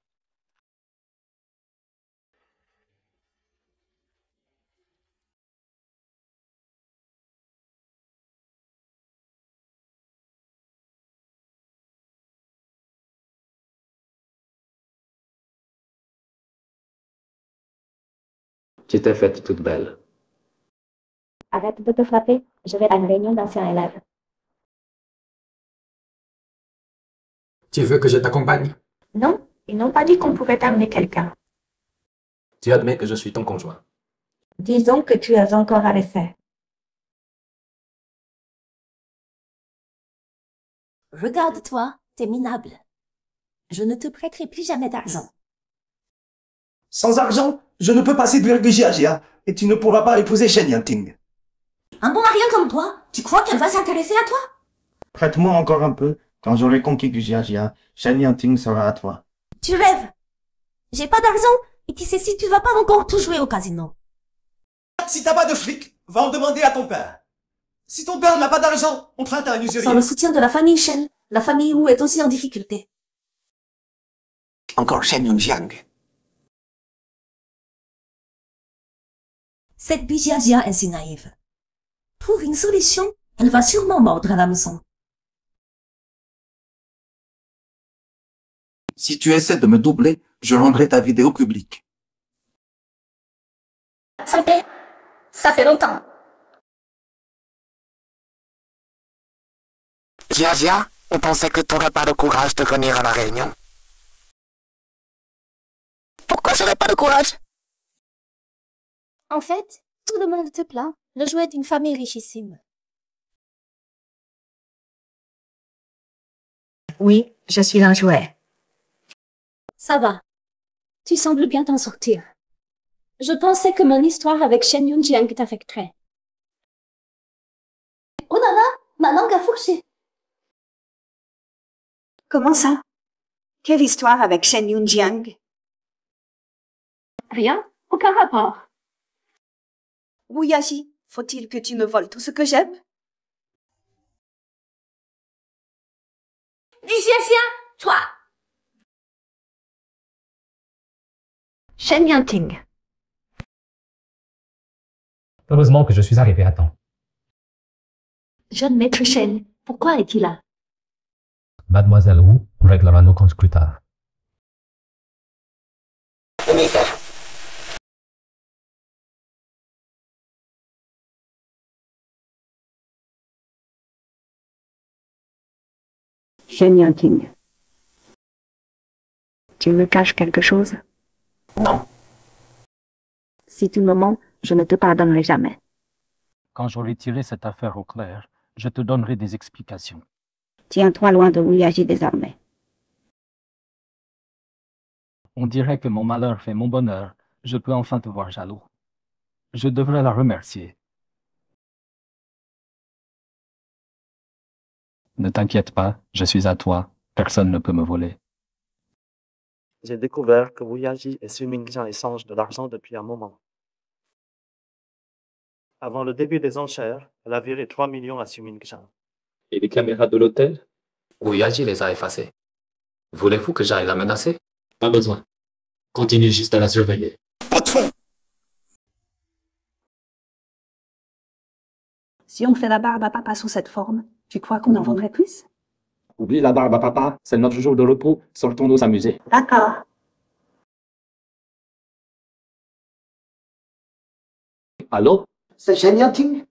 Tu t'es faite toute belle. Arrête de te frapper, je vais à une réunion d'anciens élèves. Tu veux que je t'accompagne? Non, ils n'ont pas dit qu'on pouvait amener quelqu'un. Tu admets que je suis ton conjoint. Disons que tu as encore à le faire. Regarde-toi, t'es minable. Je ne te prêterai plus jamais d'argent. Sans argent, je ne peux pas séduire Jia et tu ne pourras pas épouser Shen Yanting. Un bon marié comme toi, tu crois qu'elle va s'intéresser à toi? Prête-moi encore un peu. Quand j'aurai conquis Jia, Shen Yanting sera à toi. Tu rêves. J'ai pas d'argent et tu sais si tu vas pas encore tout jouer au casino. Si t'as pas de fric, va en demander à ton père. Si ton père n'a pas d'argent, on traite à un usurier. Sans le soutien de la famille Shen, la famille Wu est aussi en difficulté. Encore Shen Yongjiang. Cette Bijiajia est si naïve. Trouve une solution, elle va sûrement mordre à l'hameçon. Si tu essaies de me doubler, je rendrai ta vidéo publique. Ça fait longtemps. Jia, on pensait que t'aurais pas le courage de venir à la réunion. Pourquoi j'aurais pas le courage? En fait, tout le monde te plaint. Le jouet d'une famille richissime. Oui, je suis un jouet. Ça va. Tu sembles bien t'en sortir. Je pensais que mon histoire avec Shen Yunjiang t'affecterait. Oh là là, ma langue a fourché. Comment ça? Quelle histoire avec Shen Yunjiang? Rien, aucun rapport. Wu Yaji, faut-il que tu me voles tout ce que j'aime? Xia, toi. Shen Yanting. Heureusement que je suis arrivé à temps. Jeune maître Shen, pourquoi est-il là? Mademoiselle Wu, on réglera nos comptes plus tard. Shen Yanting. Tu me caches quelque chose? Non. Si tu me mens, je ne te pardonnerai jamais. Quand j'aurai tiré cette affaire au clair, je te donnerai des explications. Tiens-toi loin de Wu Yaji désormais. On dirait que mon malheur fait mon bonheur. Je peux enfin te voir jaloux. Je devrais la remercier. Ne t'inquiète pas, je suis à toi. Personne ne peut me voler. J'ai découvert que Wu Yaji et Su Mingjian échangent de l'argent depuis un moment. Avant le début des enchères, elle a viré 3 millions à Su Mingjian. Et les caméras de l'hôtel? Wu Yaji les a effacées. Voulez-vous que j'aille la menacer? Pas besoin. Continue juste à la surveiller. Si on fait la barbe à papa sous cette forme, tu crois qu'on en vendrait plus? Oublie la barbe à papa, c'est notre jour de repos, sortons-nous s'amuser. D'accord. Allô? C'est Shen Yanting?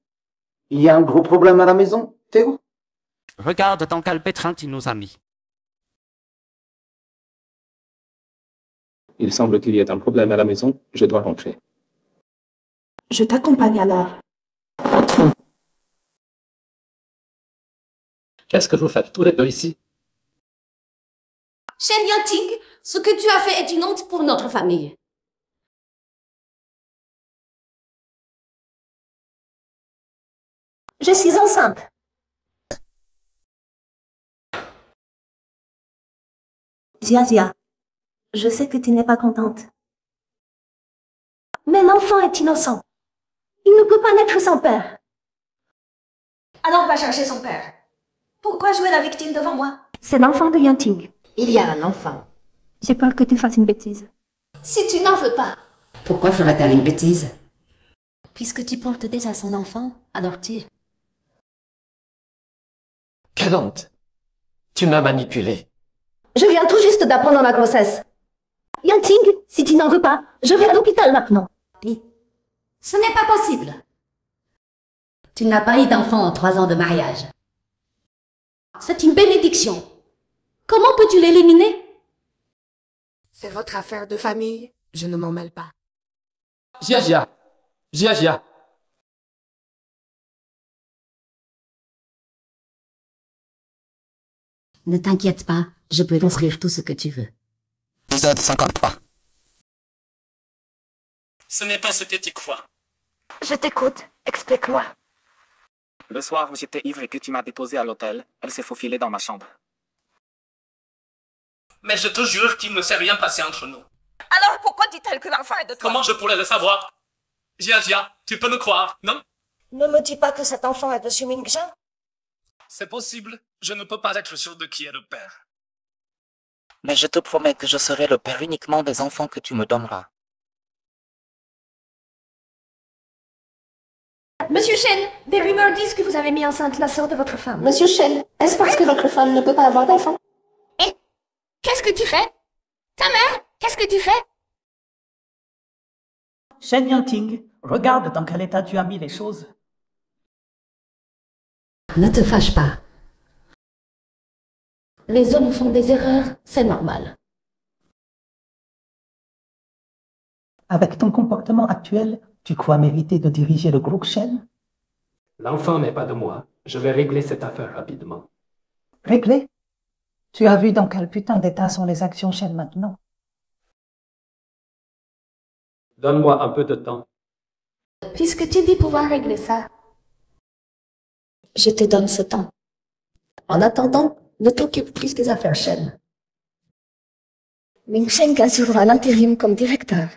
Il y a un gros problème à la maison, t'es où? Regarde dans quel pétrin tu nous as mis. Il semble qu'il y ait un problème à la maison, je dois rentrer. Je t'accompagne alors. Qu'est-ce que vous faites tous les deux ici? Shen Yanting, ce que tu as fait est une honte pour notre famille. Je suis enceinte. Zia, je sais que tu n'es pas contente. Mais l'enfant est innocent. Il ne peut pas naître sans père. Alors va chercher son père. Pourquoi jouer la victime devant moi? C'est l'enfant de Yanting. Il y a un enfant. J'ai peur que tu fasses une bêtise. Si tu n'en veux pas. Pourquoi ferait-elle une bêtise? Puisque tu portes déjà son enfant, alors tire. Quelle honte! Tu m'as manipulé. Je viens tout juste d'apprendre ma grossesse. Yanting, si tu n'en veux pas, je vais à l'hôpital maintenant. Ce n'est pas possible. Tu n'as pas eu d'enfant en 3 ans de mariage. C'est une bénédiction. Comment peux-tu l'éliminer? C'est votre affaire de famille, je ne m'en mêle pas. Jia. Ne t'inquiète pas, je peux t'offrir tout ce que tu veux. Épisode 53. Ce n'est pas ce que tu crois. Je t'écoute, explique-moi. Le soir où j'étais ivre et que tu m'as déposé à l'hôtel, elle s'est faufilée dans ma chambre. Mais je te jure qu'il ne s'est rien passé entre nous. Alors pourquoi dit-elle que l'enfant est de toi? Comment je pourrais le savoir? Jia, tu peux me croire, non? Ne me dis pas que cet enfant est de Su Mingjian. C'est possible, je ne peux pas être sûr de qui est le père. Mais je te promets que je serai le père uniquement des enfants que tu me donneras. Monsieur Shen, des rumeurs disent que vous avez mis enceinte la sœur de votre femme. Monsieur Shen, est-ce parce que votre femme ne peut pas avoir d'enfant? Et qu'est-ce que tu fais? Ta mère, qu'est-ce que tu fais? Shen Yanting, regarde dans quel état tu as mis les choses. Ne te fâche pas. Les hommes font des erreurs, c'est normal. Avec ton comportement actuel, tu crois mériter de diriger le groupe Shen? L'enfant n'est pas de moi. Je vais régler cette affaire rapidement. Régler? Tu as vu dans quel putain d'état sont les actions Shen maintenant? Donne-moi un peu de temps. Puisque tu dis pouvoir régler ça, je te donne ce temps. En attendant, ne t'occupe plus des affaires Shen. Ming Shen assurera l'intérim comme directeur.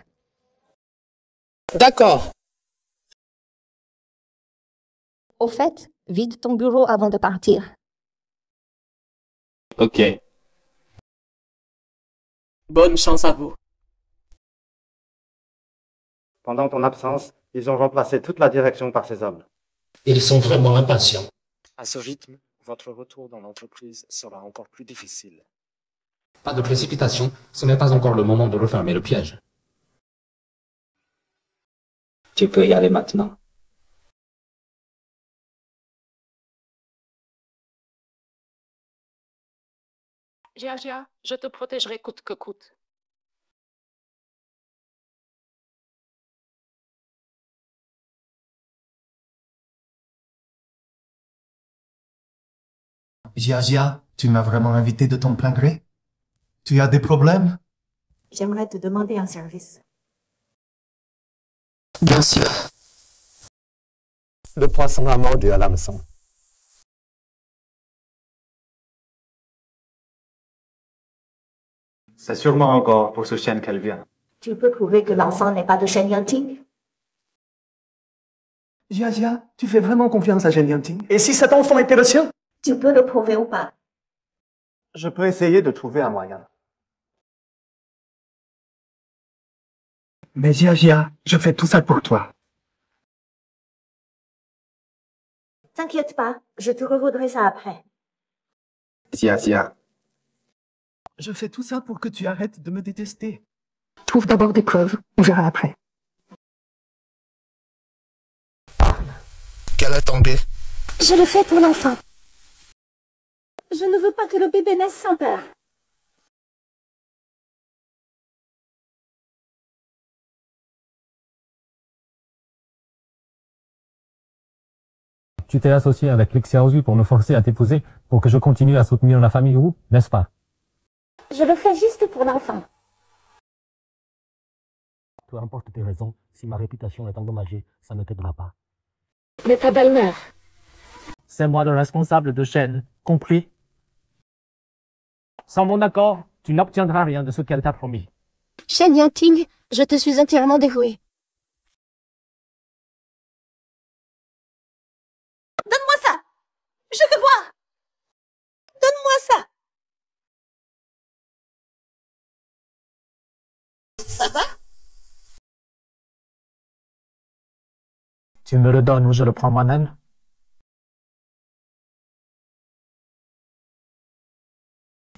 D'accord. Au fait, vide ton bureau avant de partir. Ok. Bonne chance à vous. Pendant ton absence, ils ont remplacé toute la direction par ces hommes. Ils sont vraiment impatients. À ce rythme, votre retour dans l'entreprise sera encore plus difficile. Pas de précipitation, ce n'est pas encore le moment de refermer le piège. Tu peux y aller maintenant. Gia, je te protégerai coûte que coûte. Gia, tu m'as vraiment invité de ton plein gré? Tu as des problèmes? J'aimerais te demander un service. Bien sûr. Le poisson à mordu à l'hameçon. C'est sûrement encore pour ce chien qu'elle vient. Tu peux prouver que l'enfant n'est pas de Shen Yanting? Gia, tu fais vraiment confiance à Shen Yanting? Et si cet enfant était le sien? Tu peux le prouver ou pas? Je peux essayer de trouver un moyen. Mais Gia, je fais tout ça pour toi. T'inquiète pas, je te revaudrai ça après. Gia. Je fais tout ça pour que tu arrêtes de me détester. Trouve d'abord des preuves, on verra après. Qu'elle est tombée. Je le fais pour l'enfant. Je ne veux pas que le bébé naisse sans père. Tu t'es associé avec Liu Xiaozu pour me forcer à t'épouser, pour que je continue à soutenir la famille Wu, n'est-ce pas? Je le fais juste pour l'enfant. Peu importe tes raisons, si ma réputation est endommagée, ça ne t'aidera pas. Mais ta belle-mère. C'est moi le responsable de Shen, compris? Sans mon accord, tu n'obtiendras rien de ce qu'elle t'a promis. Shen Yanting, je te suis entièrement dévouée. Donne-moi ça! Je veux voir! Donne-moi ça! Ça va? Tu me le donnes ou je le prends moi-même?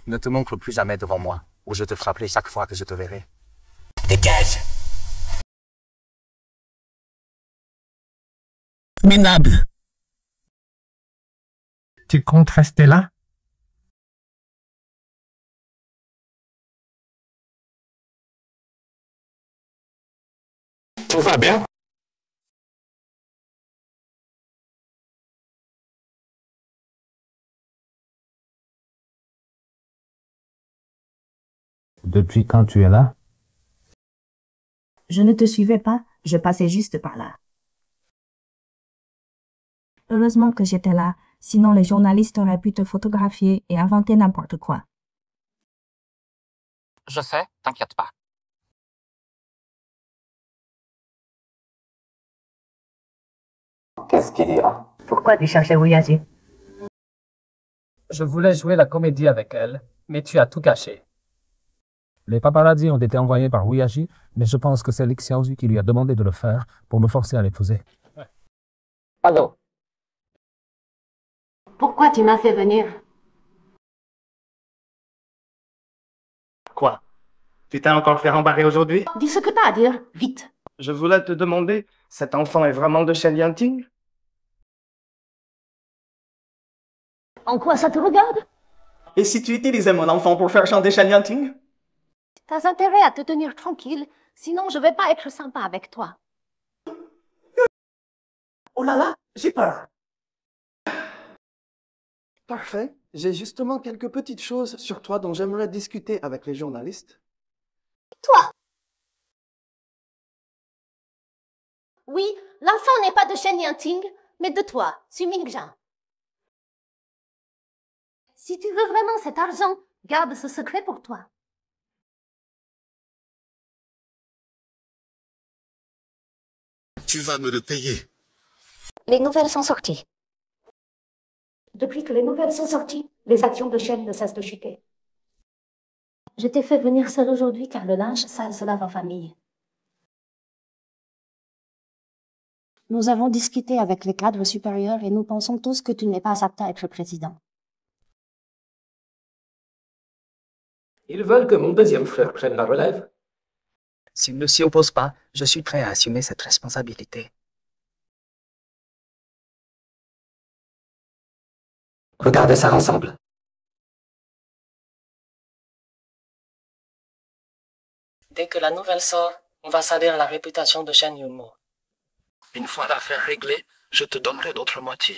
Ne te montre plus jamais devant moi, ou je te frapperai chaque fois que je te verrai. Dégage! Minable! Tu comptes rester là? Tout va bien? Depuis quand tu es là? Je ne te suivais pas, je passais juste par là. Heureusement que j'étais là, sinon les journalistes auraient pu te photographier et inventer n'importe quoi. Je sais, t'inquiète pas. Qu'est-ce qu'il y a? Pourquoi tu cherchais Wuyaji? Je voulais jouer la comédie avec elle, mais tu as tout gâché. Les paparazzis ont été envoyés par Wuyaji, mais je pense que c'est Li Xiaozu qui lui a demandé de le faire pour me forcer à l'épouser. Allô? Pourquoi tu m'as fait venir? Quoi? Tu t'es encore fait rembarrer aujourd'hui? Dis ce que t'as à dire, vite. Je voulais te demander, cet enfant est vraiment de Shen Yanting? En quoi ça te regarde? Et si tu utilisais mon enfant pour faire chanter Shen Yanting? T'as intérêt à te tenir tranquille, sinon je vais pas être sympa avec toi. Oh là là, j'ai peur. Parfait. J'ai justement quelques petites choses sur toi dont j'aimerais discuter avec les journalistes. Toi? Oui, l'enfant n'est pas de Shen Yanting, mais de toi, Su Mingjian. Si tu veux vraiment cet argent, garde ce secret pour toi. Tu vas me le payer. Les nouvelles sont sorties. Depuis que les nouvelles sont sorties, les actions de Shen ne cessent de chuter. Je t'ai fait venir seul aujourd'hui car le linge sale se lave en famille. Nous avons discuté avec les cadres supérieurs et nous pensons tous que tu n'es pas apte à être président. Ils veulent que mon deuxième frère prenne la relève. S'il ne s'y oppose pas, je suis prêt à assumer cette responsabilité. Regardez ça ensemble. Dès que la nouvelle sort, on va salir la réputation de Shen Yunmo. Une fois l'affaire réglée, je te donnerai l'autre moitié.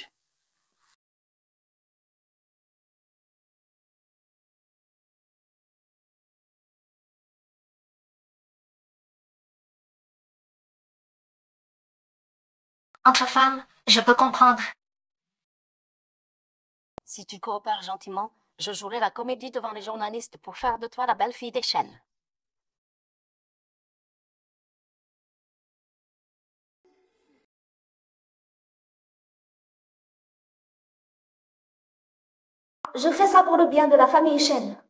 Entre femmes, je peux comprendre. Si tu coopères gentiment, je jouerai la comédie devant les journalistes pour faire de toi la belle-fille des Shen. Je fais ça pour le bien de la famille Shen.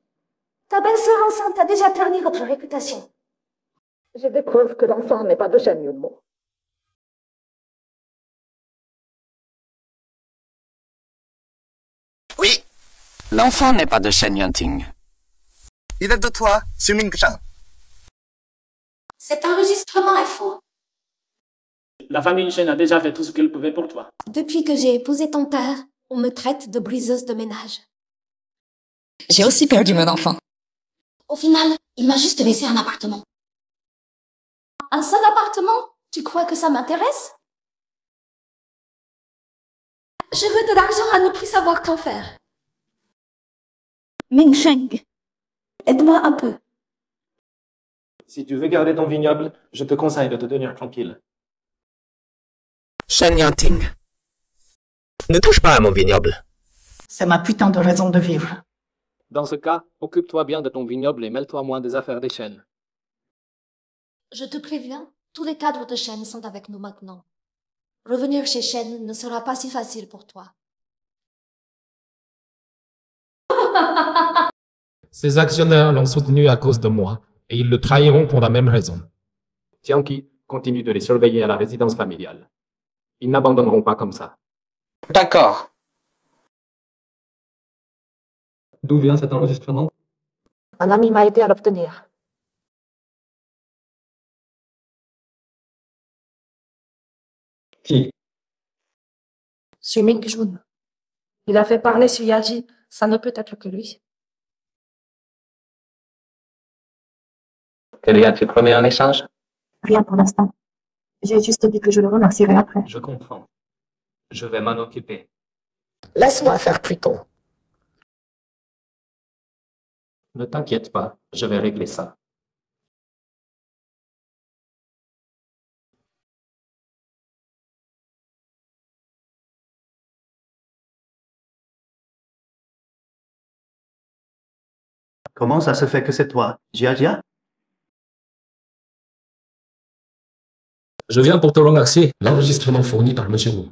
Ta belle-sœur enceinte a déjà terni votre réputation. J'ai des preuves que l'enfant n'est pas de Shen Yunmo. Oui, l'enfant n'est pas de Shen Yanting. Il est de toi, Su Mingjian. Cet enregistrement est faux. La famille Shen a déjà fait tout ce qu'elle pouvait pour toi. Depuis que j'ai épousé ton père, on me traite de briseuse de ménage. J'ai aussi perdu mon enfant. Au final, il m'a juste laissé un appartement. Un seul appartement? Tu crois que ça m'intéresse? Je veux de l'argent à ne plus savoir qu'en faire. Ming Sheng, aide-moi un peu. Si tu veux garder ton vignoble, je te conseille de te tenir tranquille. Shen Yanting. Ne touche pas à mon vignoble. C'est ma putain de raison de vivre. Dans ce cas, occupe-toi bien de ton vignoble et mêle-toi moins des affaires des Shen. Je te préviens, tous les cadres de Shen sont avec nous maintenant. Revenir chez Shen ne sera pas si facile pour toi. Ses actionnaires l'ont soutenu à cause de moi, et ils le trahiront pour la même raison. Tianqi continue de les surveiller à la résidence familiale. Ils n'abandonneront pas comme ça. D'accord. D'où vient cet enregistrement? Un ami m'a aidé à l'obtenir. Qui? Su Mingjian. Il a fait parler sur Yaji, ça ne peut être que lui. Que lui as-tu promis en échange? Rien pour l'instant. J'ai juste dit que je le remercierai après. Je comprends. Je vais m'en occuper. Laisse-moi faire plus tôt. Ne t'inquiète pas, je vais régler ça. Comment ça se fait que c'est toi, Jia? Je viens pour te remercier. L'enregistrement fourni par Monsieur Wu.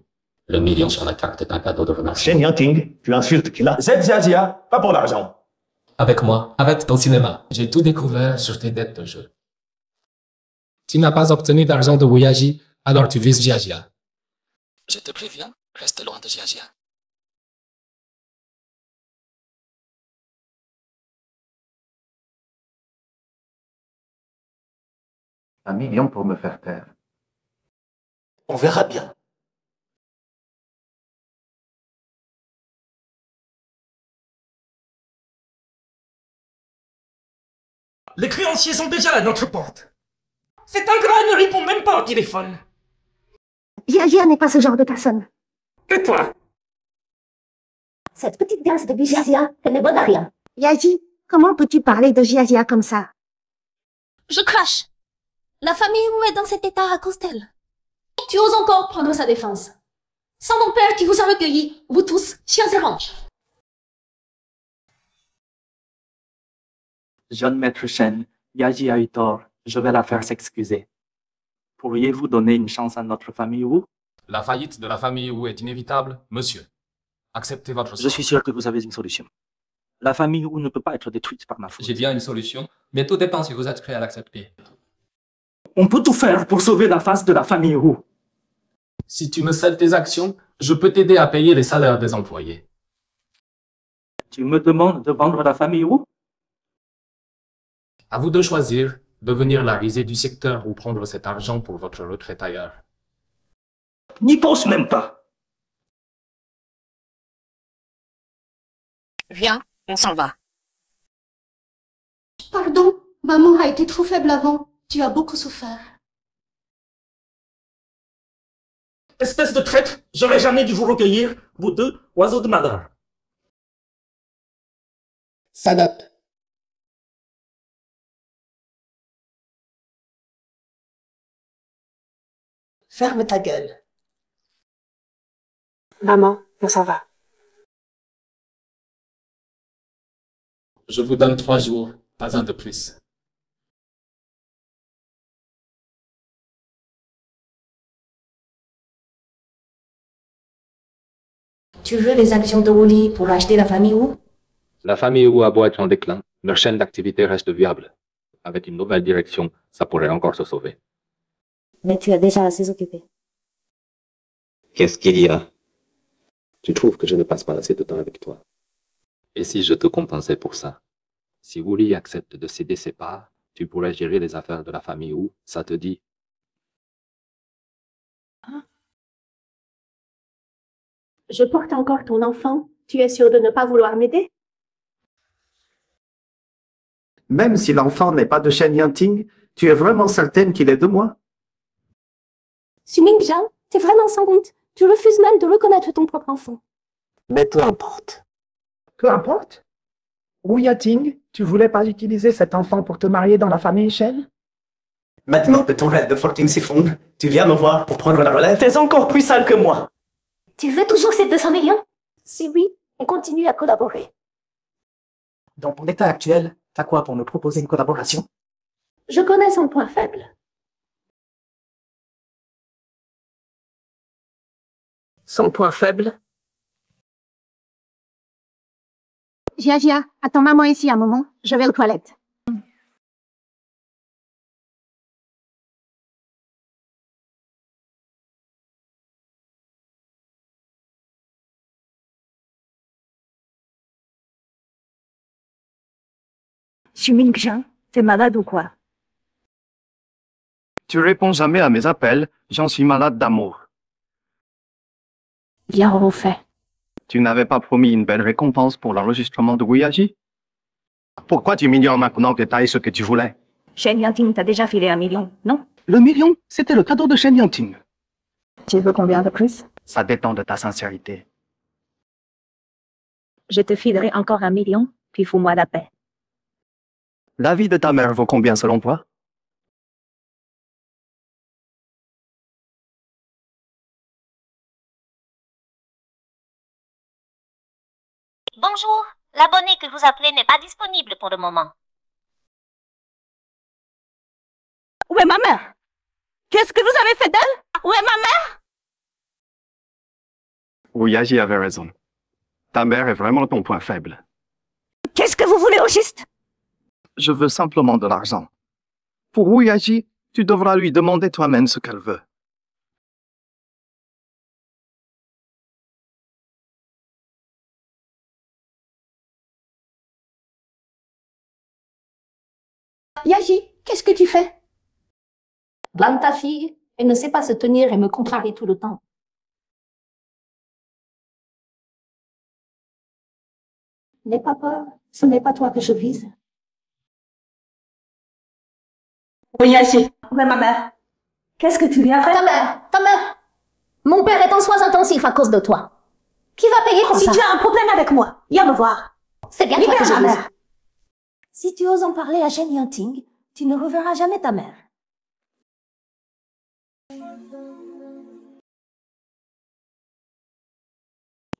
Le million sur la carte est un cadeau de remerciement. Shen Yanting, tu insultes qui là? J'aide Jia, pas pour l'argent. Avec moi, arrête ton cinéma. J'ai tout découvert sur tes dettes de jeu. Tu n'as pas obtenu d'argent de Wuyaji, alors tu vises Jiajia. Je te préviens, reste loin de Jiajia. Un million pour me faire taire. On verra bien. Les créanciers sont déjà à notre porte. Cet ingrat ne répond même pas au téléphone. Jiajia n'est pas ce genre de personne. Tais-toi. Cette petite danse de Jiajia, elle n'est bonne à rien. Yaji, comment peux-tu parler de Jiajia comme ça? Je crache. La famille Wu est dans cet état à cause d'elle. Tu oses encore prendre sa défense. Sans mon père qui vous a recueillis, vous tous, chiens errants. Jeune maître Shen, Yaji a eu tort. Je vais la faire s'excuser. Pourriez-vous donner une chance à notre famille Wu? La faillite de la famille Wu est inévitable, monsieur. Acceptez votre sort. Je suis sûr que vous avez une solution. La famille Wu ne peut pas être détruite par ma faute. J'ai bien une solution, mais tout dépend si vous êtes prêt à l'accepter. On peut tout faire pour sauver la face de la famille Wu. Si tu me cèdes tes actions, je peux t'aider à payer les salaires des employés. Tu me demandes de vendre la famille Wu? À vous de choisir, devenir la risée du secteur ou prendre cet argent pour votre retraite ailleurs. N'y pense même pas. Viens, on s'en va. Pardon, maman a été trop faible avant. Tu as beaucoup souffert. Espèce de traître, j'aurais jamais dû vous recueillir, vous deux oiseaux de malheur. Salope. Ferme ta gueule. Maman, on s'en va. Je vous donne 3 jours, pas un de plus. Tu veux les actions de Wuli pour acheter la famille Wu? La famille Wu a beau être en déclin, leur chaîne d'activité reste viable. Avec une nouvelle direction, ça pourrait encore se sauver. Mais tu es déjà assez occupé. Qu'est-ce qu'il y a? Tu trouves que je ne passe pas assez de temps avec toi? Et si je te compensais pour ça? Si Wuli accepte de céder ses parts, tu pourrais gérer les affaires de la famille Wu, ça te dit? Je porte encore ton enfant. Tu es sûr de ne pas vouloir m'aider? Même si l'enfant n'est pas de Shen Yanting, tu es vraiment certaine qu'il est de moi? Xuming Zhang, t'es vraiment sans honte. Tu refuses même de reconnaître ton propre enfant. Mais peu importe. Peu importe? Wu Yating, tu voulais pas utiliser cet enfant pour te marier dans la famille Shen? Maintenant que ton rêve de fortune s'effondre, tu viens me voir pour prendre la relève. T'es encore plus sale que moi. Tu veux toujours ces 200 millions? Si oui, on continue à collaborer. Dans ton état actuel, t'as quoi pour me proposer une collaboration? Je connais son point faible. Son point faible? Jiajia, attends maman ici un moment. Je vais aux toilettes. Xuming Zhang, t'es malade ou quoi? Tu réponds jamais à mes appels, j'en suis malade d'amour. Bien refait. Tu n'avais pas promis une belle récompense pour l'enregistrement de Wuyaji? Pourquoi tu m'ignores maintenant que t'as eu ce que tu voulais? Shen Yanting t'a déjà filé 1 million, non? Le million, c'était le cadeau de Shen Yanting. Tu veux combien de plus? Ça dépend de ta sincérité. Je te filerai encore 1 million, puis fous-moi la paix. La vie de ta mère vaut combien selon toi? Bonjour, l'abonné que vous appelez n'est pas disponible pour le moment. Où est ma mère? Qu'est-ce que vous avez fait d'elle? Où est ma mère? Wuyaji avait raison. Ta mère est vraiment ton point faible. Qu'est-ce que vous voulez au juste? Je veux simplement de l'argent. Pour Wuyaji, tu devras lui demander toi-même ce qu'elle veut. Yaji, qu'est-ce que tu fais? Blâme ta fille, elle ne sait pas se tenir et me contrarie tout le temps. N'aie pas peur, ce n'est pas toi que je vise. Yaji, où est ma mère? Qu'est-ce que tu lui as fait? Ta mère. Mon père est en soins intensifs à cause de toi. Qui va payer pour Si ça? tu as un problème avec moi, viens me voir. C'est bien toi que je ma vise. mère. Si tu oses en parler à Shen Yanting, tu ne reverras jamais ta mère.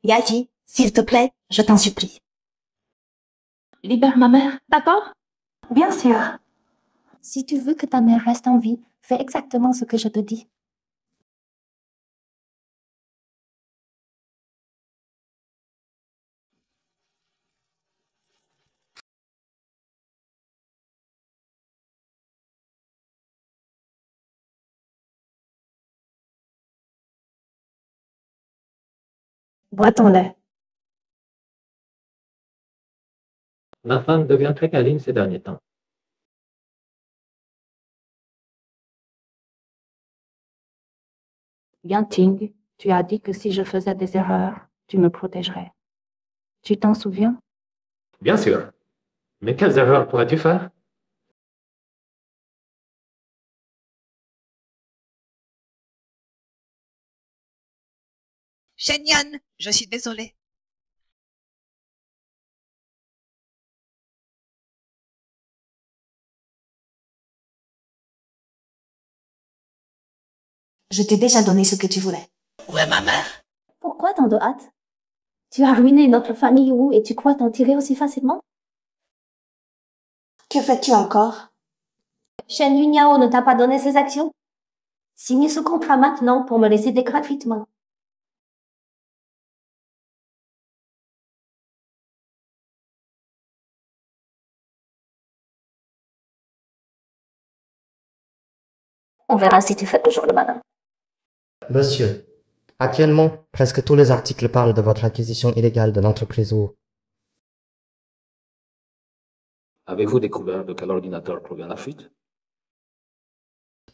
Yaji, s'il te plaît, je t'en supplie. Libère ma mère, d'accord? Bien sûr. Si tu veux que ta mère reste en vie, fais exactement ce que je te dis. Bois ton lait. Ma femme devient très câline ces derniers temps. Yanting, tu as dit que si je faisais des erreurs, tu me protégerais. Tu t'en souviens? Bien sûr. Mais quelles erreurs pourrais-tu faire? Shen-Yan, je suis désolée. Je t'ai déjà donné ce que tu voulais. Où est ma mère? Pourquoi tant de hâte? Tu as ruiné notre famille où et tu crois t'en tirer aussi facilement? Que fais-tu encore? Shen Yunyao ne t'a pas donné ses actions? Signe ce contrat maintenant pour me les aider gratuitement. On verra si tu fais toujours le malin. Monsieur, actuellement, presque tous les articles parlent de votre acquisition illégale de l'entreprise Wu. Avez-vous découvert de quel ordinateur provient la fuite?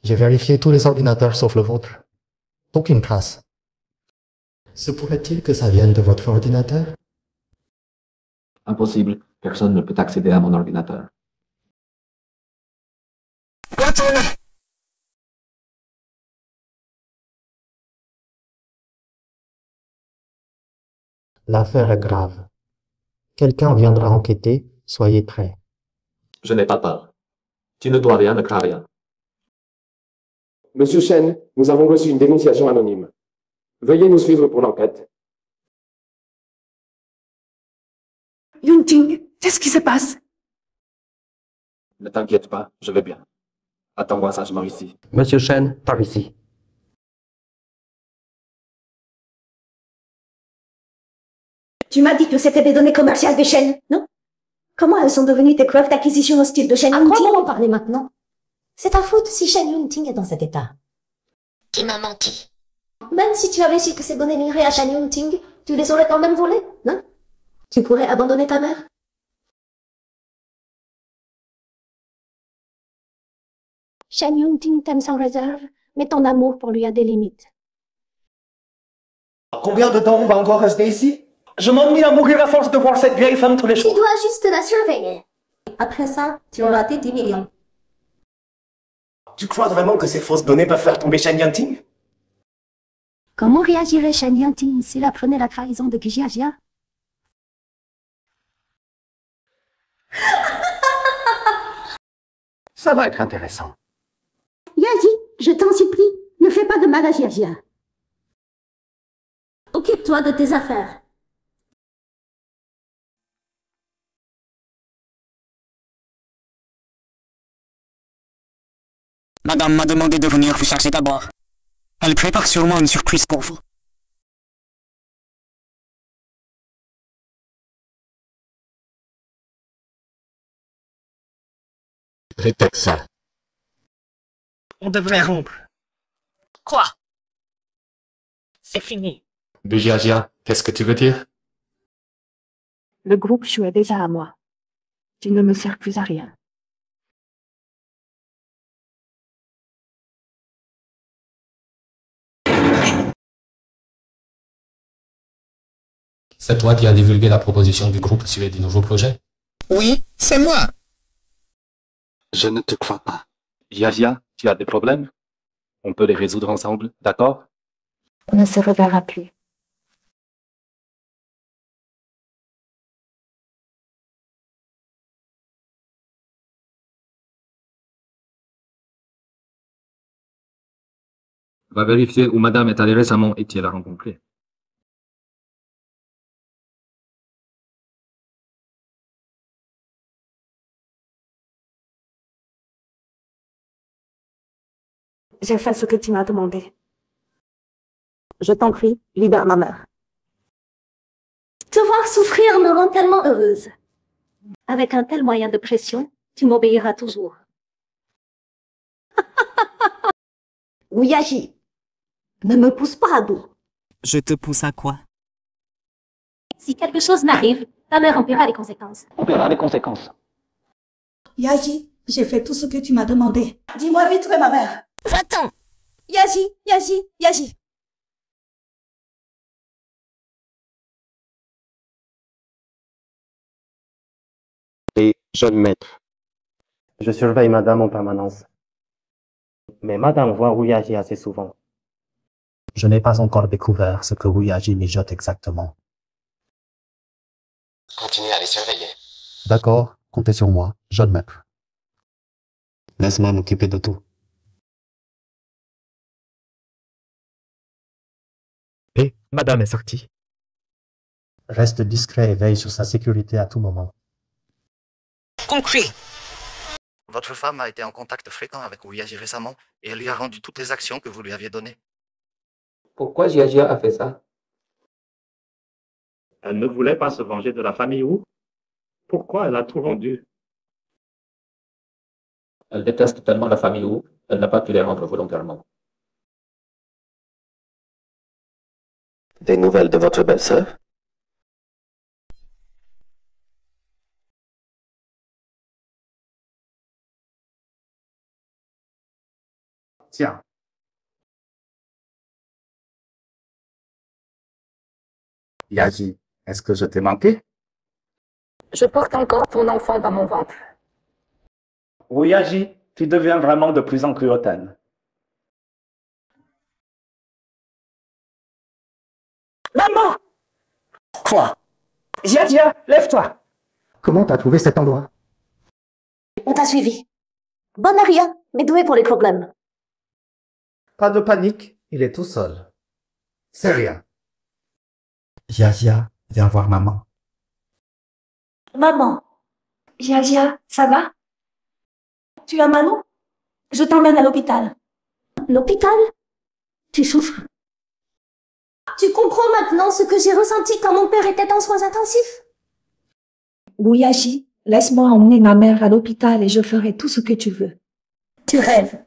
J'ai vérifié tous les ordinateurs sauf le vôtre. Aucune trace. Se pourrait-il que ça vienne de votre ordinateur? Impossible. Personne ne peut accéder à mon ordinateur. L'affaire est grave. Quelqu'un viendra enquêter, soyez prêts. Je n'ai pas peur. Tu ne dois rien, ne crains rien. Monsieur Shen, nous avons reçu une dénonciation anonyme. Veuillez nous suivre pour l'enquête. Yunting, qu'est-ce qui se passe? Ne t'inquiète pas, je vais bien. Attends-moi sagement ici. Monsieur Shen, par ici. Tu m'as dit que c'était des données commerciales de Shen, non? Comment elles sont devenues tes preuves d'acquisition hostile de Shen À quoi Yunting? bon en parler maintenant? C'est ta faute si Shen Yunting est dans cet état. Qui m'a menti? Même si tu avais su que ces données lieraient à Shen Yunting, tu les aurais quand même volées, non? Tu pourrais abandonner ta mère? Shen Yunting t'aime sans réserve, mais ton amour pour lui a des limites. Combien de temps on va encore rester ici? Je m'ennuie à mourir à force de voir cette vieille femme tous les Tu jours. dois juste la surveiller. Après ça, tu auras tes 10 millions. Tu crois vraiment que ces fausses données peuvent faire tomber Shen Yanting? Comment réagirait Shen Yanting s'il apprenait la trahison de Gujiajia? Ça va être intéressant. Yaji, je t'en supplie, ne fais pas de mal à Jiajia. Occupe-toi de tes affaires. Madame m'a demandé de venir vous chercher d'abord. Elle prépare sûrement une surprise pour vous. répète ça. On devrait rompre. Quoi? C'est fini. Bujagia, qu'est-ce que tu veux dire? Le groupe jouait déjà à moi. Tu ne me sers plus à rien. C'est toi qui as divulgué la proposition du groupe sur du nouveau projet? Oui, c'est moi. Je ne te crois pas. Yahya, tu as des problèmes? On peut les résoudre ensemble, d'accord? On ne se reverra plus. Va vérifier où madame est allée récemment et tu l'as rencontrée. J'ai fait ce que tu m'as demandé. Je t'en prie, libère ma mère. Te voir souffrir me rend tellement heureuse. Avec un tel moyen de pression, tu m'obéiras toujours. Oui, agis. Ne me pousse pas à bout. Je te pousse à quoi? Si quelque chose m'arrive, ta mère en paiera les conséquences. On verra les conséquences. Yaji, j'ai fait tout ce que tu m'as demandé. Dis-moi vite où est ma mère. Va-t'en! Yaji, Yaji, Yaji. Et jeune maître. Je surveille madame en permanence. Mais madame voit Wuyaji assez souvent. Je n'ai pas encore découvert ce que Wuyaji mijote exactement. Continuez à les surveiller. D'accord, comptez sur moi, jeune maître. Laisse-moi m'occuper de tout. Et madame est sortie. Reste discret et veille sur sa sécurité à tout moment. Compris. Votre femme a été en contact fréquent avec Wuyaji récemment et elle lui a rendu toutes les actions que vous lui aviez données. Pourquoi Jiajia a fait ça? Elle ne voulait pas se venger de la famille Wu. Pourquoi elle a tout rendu? Elle déteste tellement la famille Wu, elle n'a pas pu les rendre volontairement. Des nouvelles de votre belle-sœur? Tiens. Yaji, est-ce que je t'ai manqué? Je porte encore ton enfant dans mon ventre. Wuyaji, tu deviens vraiment de plus en plus hautaine. Maman! Quoi? Jiajia, lève-toi! Comment t'as trouvé cet endroit? On t'a suivi. Bonne à rien, mais doué pour les problèmes. Pas de panique, il est tout seul. C'est rien. Yahya, viens voir maman. Maman, Jiajia, ça va? tu as mal où? Je t'emmène à l'hôpital. L'hôpital? Tu souffres. Tu comprends maintenant ce que j'ai ressenti quand mon père était en soins intensifs? Wuyaji, laisse-moi emmener ma mère à l'hôpital et je ferai tout ce que tu veux. Tu rêves.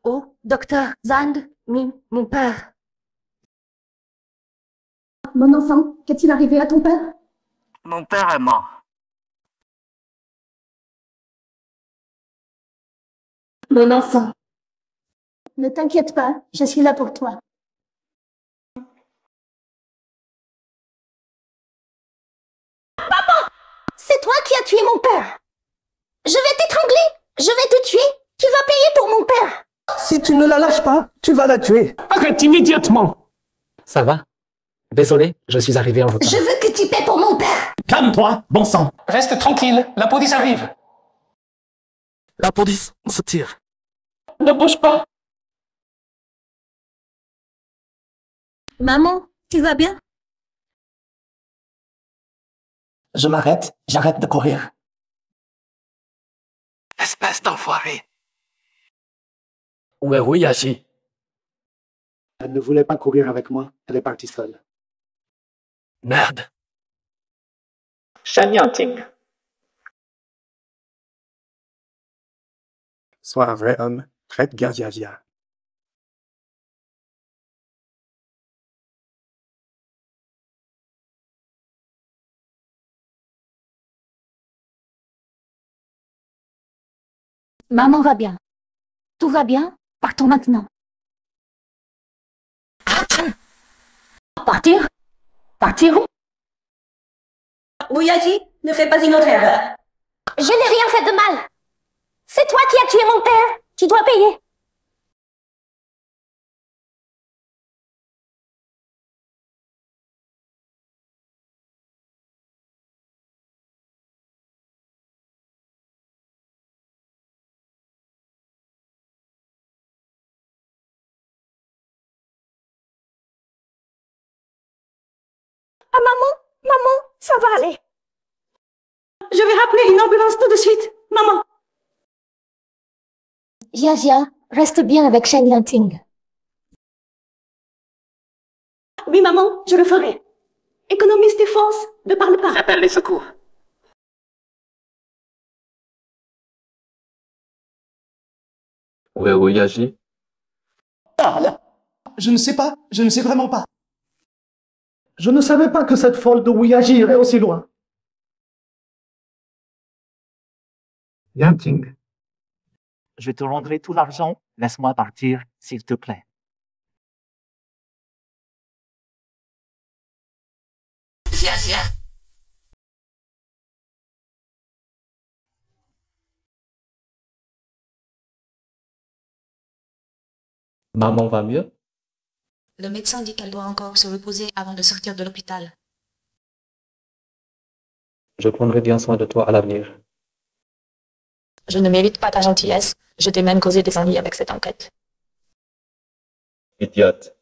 Oh, docteur Zand, mon père. Mon enfant, qu'est-il arrivé à ton père? Mon père est mort. Mon enfant. Ne t'inquiète pas, je suis là pour toi. Papa! C'est toi qui as tué mon père! Je vais t'étrangler! Je vais te tuer! Tu vas payer pour mon père! Si tu ne la lâches pas, tu vas la tuer. Arrête immédiatement. Ça va? Désolé, je suis arrivé en retard. Je veux que tu paies pour mon père! Calme-toi, bon sang. Reste tranquille, la police arrive. La police se tire. Ne bouge pas. Maman, tu vas bien? Je m'arrête, j'arrête de courir. Espèce d'enfoiré. Où est Wuyaji? Elle ne voulait pas courir avec moi, elle est partie seule. Merde. Shen Yanting. Sois un vrai homme, traite bien Jia Jia. Maman va bien. Tout va bien. Partons maintenant. Partir? Partir où? Wuyaji, ne fais pas une autre erreur. Je n'ai rien fait de mal. C'est toi qui as tué mon père. Tu dois payer. Ah maman, ça va aller. Je vais rappeler une ambulance tout de suite. Maman. Jia Jia, reste bien avec Shen Yanting. Oui maman, je le ferai. Économise tes forces, ne parle pas. Appelle les secours. Où est Wuyaji? Parle. Je ne sais pas, je ne sais vraiment pas. Je ne savais pas que cette folle de Wuyaji irait aussi loin. Yanting, je te rendrai tout l'argent. Laisse-moi partir, s'il te plaît. Jia Jia. Maman va mieux? Le médecin dit qu'elle doit encore se reposer avant de sortir de l'hôpital. Je prendrai bien soin de toi à l'avenir. Je ne mérite pas ta gentillesse. Je t'ai même causé des ennuis avec cette enquête. Idiote.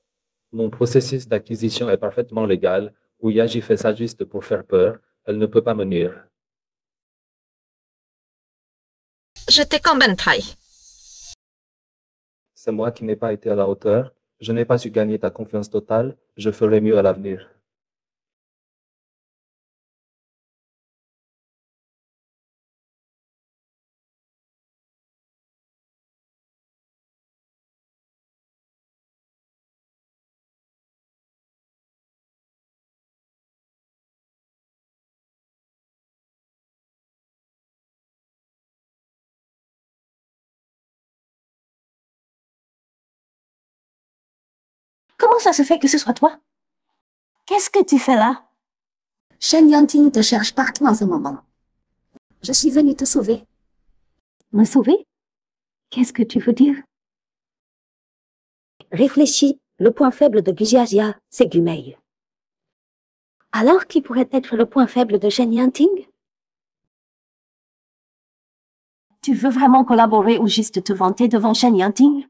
Mon processus d'acquisition est parfaitement légal. Wuyaji fait ça juste pour faire peur. Elle ne peut pas me nuire. Je t'ai quand même trahi. C'est moi qui n'ai pas été à la hauteur. Je n'ai pas su gagner ta confiance totale. Je ferai mieux à l'avenir. Comment ça se fait que ce soit toi? Qu'est-ce que tu fais là? Shen Yanting te cherche partout en ce moment. Je suis venue te sauver. Me sauver? Qu'est-ce que tu veux dire? Réfléchis. Le point faible de Jia Jia, c'est Gumei. Alors, qui pourrait être le point faible de Shen Yanting? Tu veux vraiment collaborer ou juste te vanter devant Shen Yanting?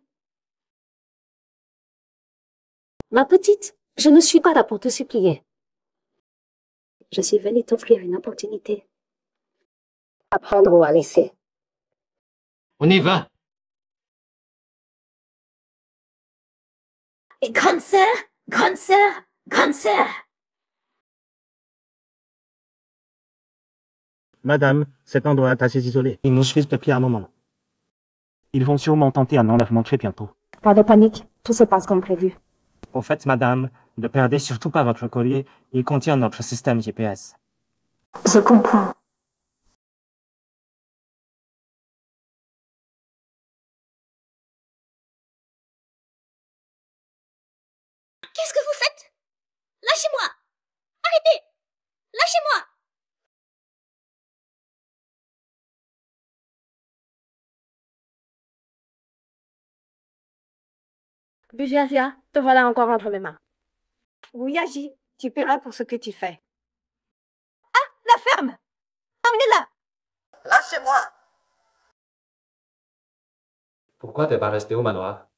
Ma petite, je ne suis pas là pour te supplier. Je suis venue t'offrir une opportunité. À prendre ou à laisser. On y va. Et grande sœur, grande sœur, grande sœur. Madame, cet endroit est assez isolé. Il nous suffit depuis un moment. Ils vont sûrement tenter un enlèvement très bientôt. Pas de panique, tout se passe comme prévu. Au fait, madame, ne perdez surtout pas votre collier. Il contient notre système GPS. Je comprends. Qu'est-ce que vous faites? Lâchez-moi! Arrêtez! Lâchez-moi! Jia Jia, te voilà encore entre mes mains. Wuyaji, tu paieras pour ce que tu fais. Ah, la ferme! Emmenez-la! Lâchez-moi! Pourquoi t'es pas resté au manoir?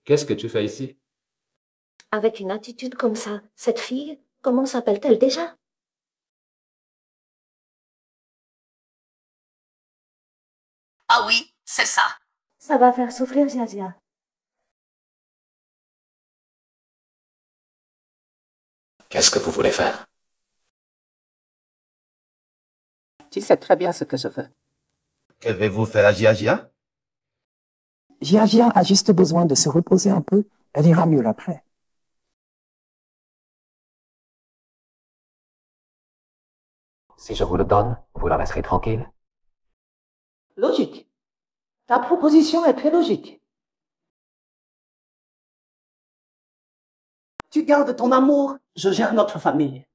Qu'est-ce que tu fais ici? Avec une attitude comme ça, cette fille, comment s'appelle-t-elle déjà? Ah oui, c'est ça. Ça va faire souffrir Jia Jia. Qu'est-ce que vous voulez faire? Tu sais très bien ce que je veux. Qu'avez-vous fait à Jia? Jia a juste besoin de se reposer un peu. Elle ira mieux après. Si je vous le donne, vous la laisserez tranquille. Logique. Ta proposition est très logique. Tu gardes ton amour, je gère notre famille.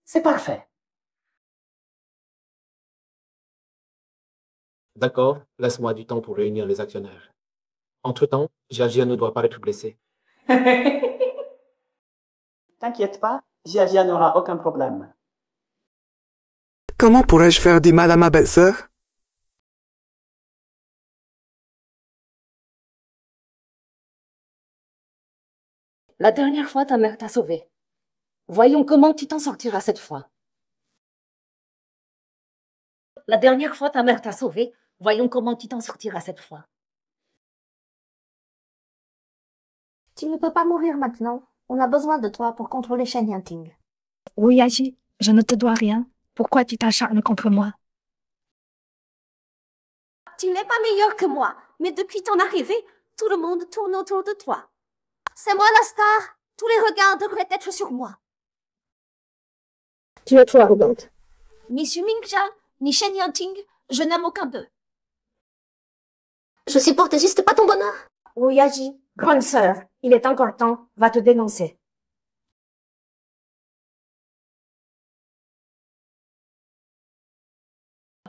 C'est parfait. D'accord, laisse-moi du temps pour réunir les actionnaires. Entre-temps, Jia ne doit pas être blessé. T'inquiète pas, Jia n'aura aucun problème. Comment pourrais-je faire du mal à ma belle-sœur? La dernière fois, ta mère t'a sauvé. Voyons comment tu t'en sortiras cette fois. La dernière fois, ta mère t'a sauvé. Voyons comment tu t'en sortiras cette fois. Tu ne peux pas mourir maintenant. On a besoin de toi pour contrôler Shen Yanting. Wu Yaji, je ne te dois rien. Pourquoi tu t'acharnes contre moi? Tu n'es pas meilleur que moi, mais depuis ton arrivée, tout le monde tourne autour de toi. C'est moi la star. Tous les regards devraient être sur moi. Tu es trop arrogante. Ni Xu Mingxia, ni Shen Yanting, je n'aime aucun d'eux. Je supporte juste pas ton bonheur. Wu Yaji, grande sœur, il est encore temps, va te dénoncer.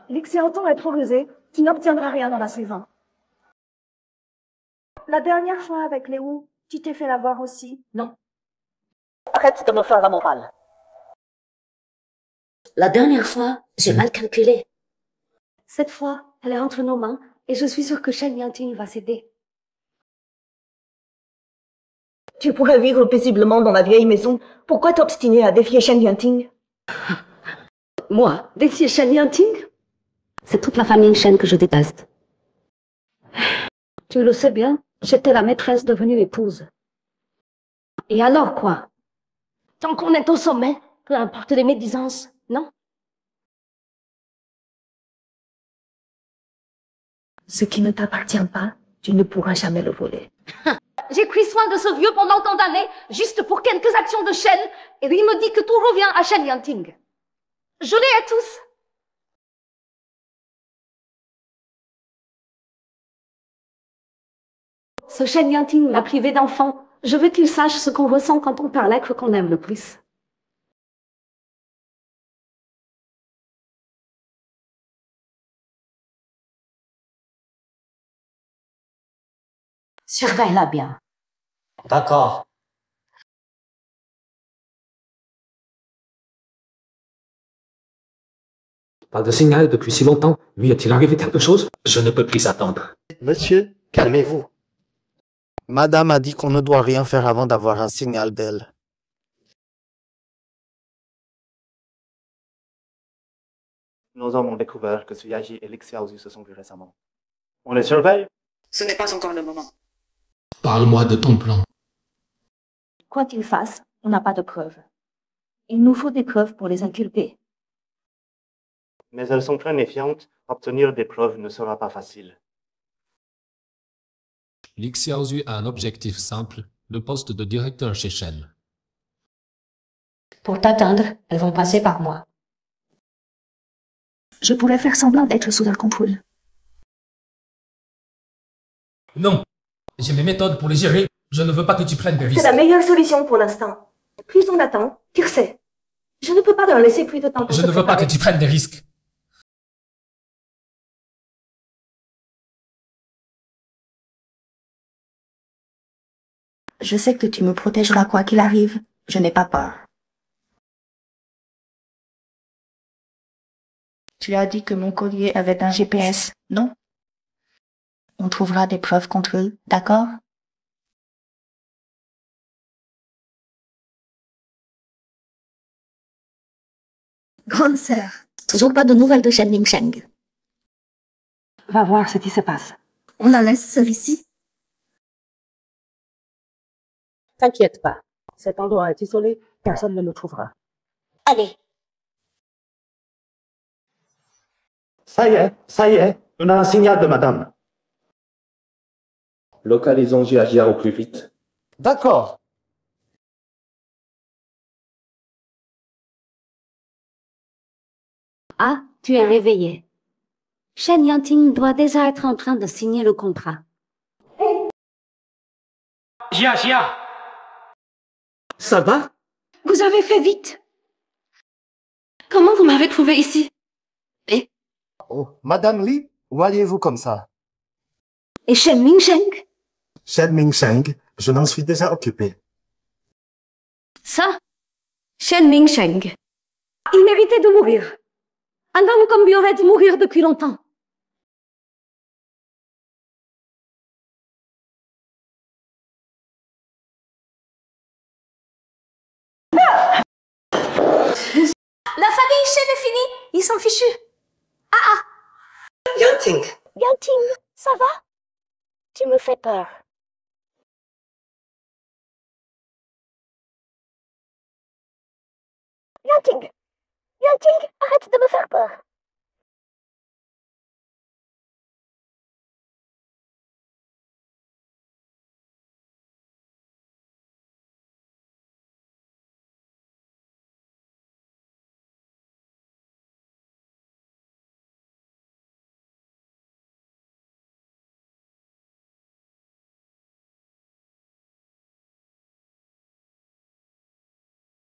L'Xiaoton est trop rusé, tu n'obtiendras rien dans la suivante. La dernière fois avec les Wu, tu t'es fait l'avoir aussi, non? Arrête de me faire la morale. La dernière fois, j'ai mal calculé. Cette fois, elle est entre nos mains et je suis sûre que Shen Yanting va céder. Tu pourrais vivre paisiblement dans la vieille maison. Pourquoi t'obstiner à défier Shen Yanting? Moi, défier Shen Yanting? C'est toute la famille Shen que je déteste. Tu le sais bien, j'étais la maîtresse devenue épouse. Et alors quoi? Tant qu'on est au sommet, peu importe les médisances, non? Ce qui ne t'appartient pas, tu ne pourras jamais le voler. J'ai pris soin de ce vieux pendant tant d'années, juste pour quelques actions de Shen, et il me dit que tout revient à Shen Yanting. Je les hais tous. Ce Shen Yanting m'a privé d'enfant. Je veux qu'il sache ce qu'on ressent quand on perd l'être qu'on aime le plus. Surveille-la bien. D'accord. Pas de signal depuis si longtemps. Lui est-il arrivé quelque chose? Je ne peux plus attendre. Monsieur, calmez-vous. Madame a dit qu'on ne doit rien faire avant d'avoir un signal d'elle. Nos hommes ont découvert que Suyaji et Lixiaozu se sont vus récemment. On les surveille? Ce n'est pas encore le moment. Parle-moi de ton plan. Quoi qu'il fasse, on n'a pas de preuves. Il nous faut des preuves pour les inculper. Mais elles sont très méfiantes. Obtenir des preuves ne sera pas facile. Lixiaozu a un objectif simple, le poste de directeur chez Shen. Pour t'atteindre, elles vont passer par moi. Je pourrais faire semblant d'être sous leur contrôle. Non, j'ai mes méthodes pour les gérer. Je ne veux pas que tu prennes des risques. C'est la meilleure solution pour l'instant. Plus on attend, pire c'est. Je ne peux pas leur laisser plus de temps pour Je se ne veux pas préparer. que tu prennes des risques. Je sais que tu me protégeras quoi qu'il arrive. Je n'ai pas peur. Tu as dit que mon collier avait un GPS, non? On trouvera des preuves contre eux, d'accord? Grande sœur, toujours pas de nouvelles de Shen Mingsheng. Va voir ce qui se passe. On la laisse seule ici? T'inquiète pas. Cet endroit est isolé, personne ne le trouvera. Allez. Ça y est, on a un signal de madame. Localisons Gia au plus vite. D'accord. Ah, tu es réveillé. Shen Yanting doit déjà être en train de signer le contrat. Gia! Ça va? Vous avez fait vite. Comment vous m'avez trouvé ici? Et Oh, Madame Li, voyez-vous comme ça? Et Shen Mingsheng? Shen Mingsheng, je m'en suis déjà occupé. Ça, Shen Mingsheng. Il méritait de mourir. Un homme comme lui aurait dû mourir depuis longtemps. La famille Shen est finie. Ils sont fichus. Yanting. Yanting, ça va? Tu me fais peur. Yanting, arrête de me faire peur.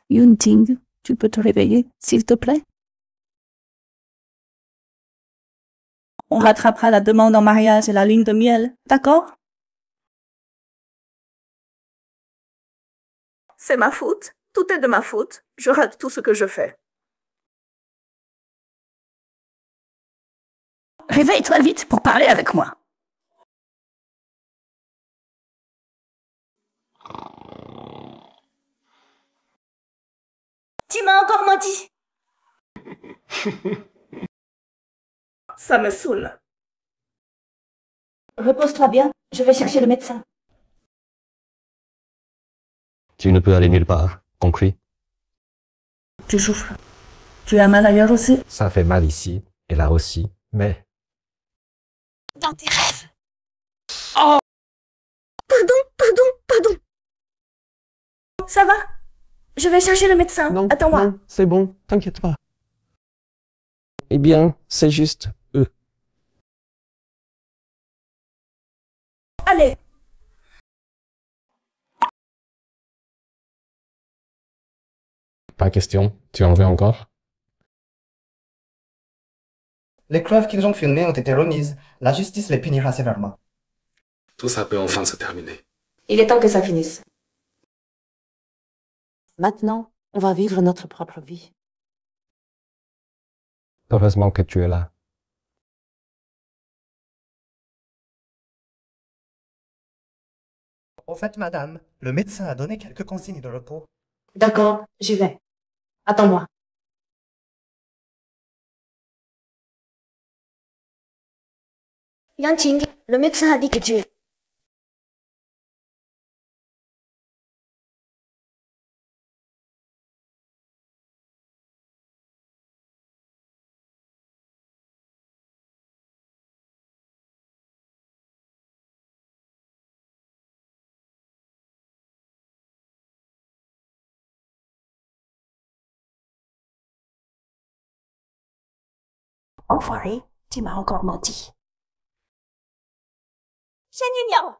Yunting, tu peux te réveiller, s'il te plaît? On rattrapera la demande en mariage et la lune de miel, d'accord? C'est ma faute. Tout est de ma faute. Je rate tout ce que je fais. Réveille-toi vite pour parler avec moi. Tu m'as encore menti. Ça me saoule. Repose-toi bien. Je vais chercher le médecin. Tu ne peux aller nulle part, compris? Tu souffres. Tu as mal ailleurs aussi? Ça fait mal ici, et là aussi, mais... Dans tes rêves. Oh! Pardon. Ça va? Je vais chercher le médecin. Non, Attends-moi. non, c'est bon, t'inquiète pas. Eh bien, c'est juste eux. Allez. Pas question, tu en veux encore? Les preuves qu'ils ont filmées ont été remises. La justice les punira sévèrement. Tout ça peut enfin se terminer. Il est temps que ça finisse. Maintenant, on va vivre notre propre vie. Heureusement que tu es là. Au fait, madame, le médecin a donné quelques consignes de repos. D'accord, j'y vais. Attends-moi. Yanting, le médecin a dit que tu es... Enfoiré, tu m'as encore menti. Shen Yunyao.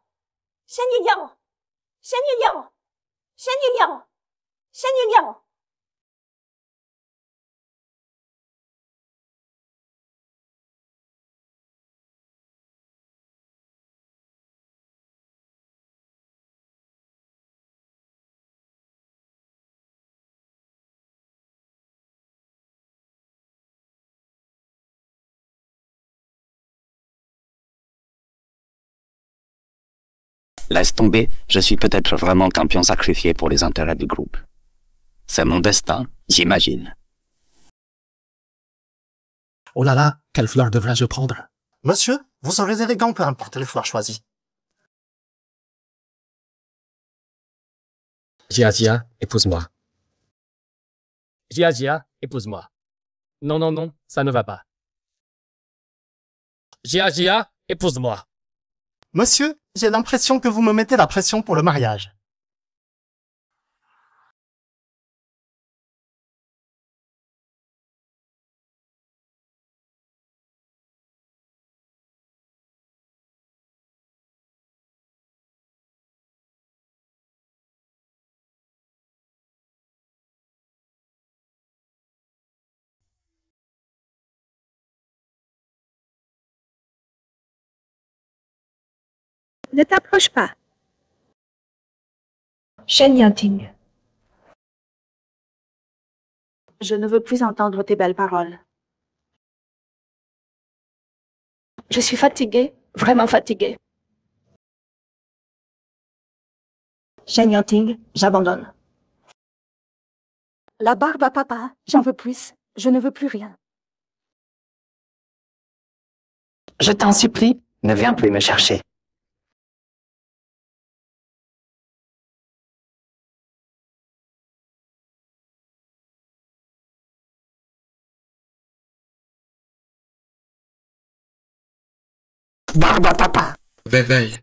Laisse tomber, je suis peut-être vraiment campion sacrifié pour les intérêts du groupe. C'est mon destin, j'imagine. Oh là là, quelle fleur devrais-je prendre? Monsieur, vous serez élégant peu importe les fleurs choisies. Gia, épouse-moi. Gia, épouse-moi. Non, ça ne va pas. Jia, épouse-moi. Monsieur, j'ai l'impression que vous me mettez la pression pour le mariage. Ne t'approche pas. Shen Yanting. Je ne veux plus entendre tes belles paroles. Je suis fatiguée, vraiment fatiguée. Shen Yanting, j'abandonne. La barbe à papa, j'en veux plus. Je ne veux plus rien. Je t'en supplie, ne viens plus me chercher. Barbe à papa. Veille.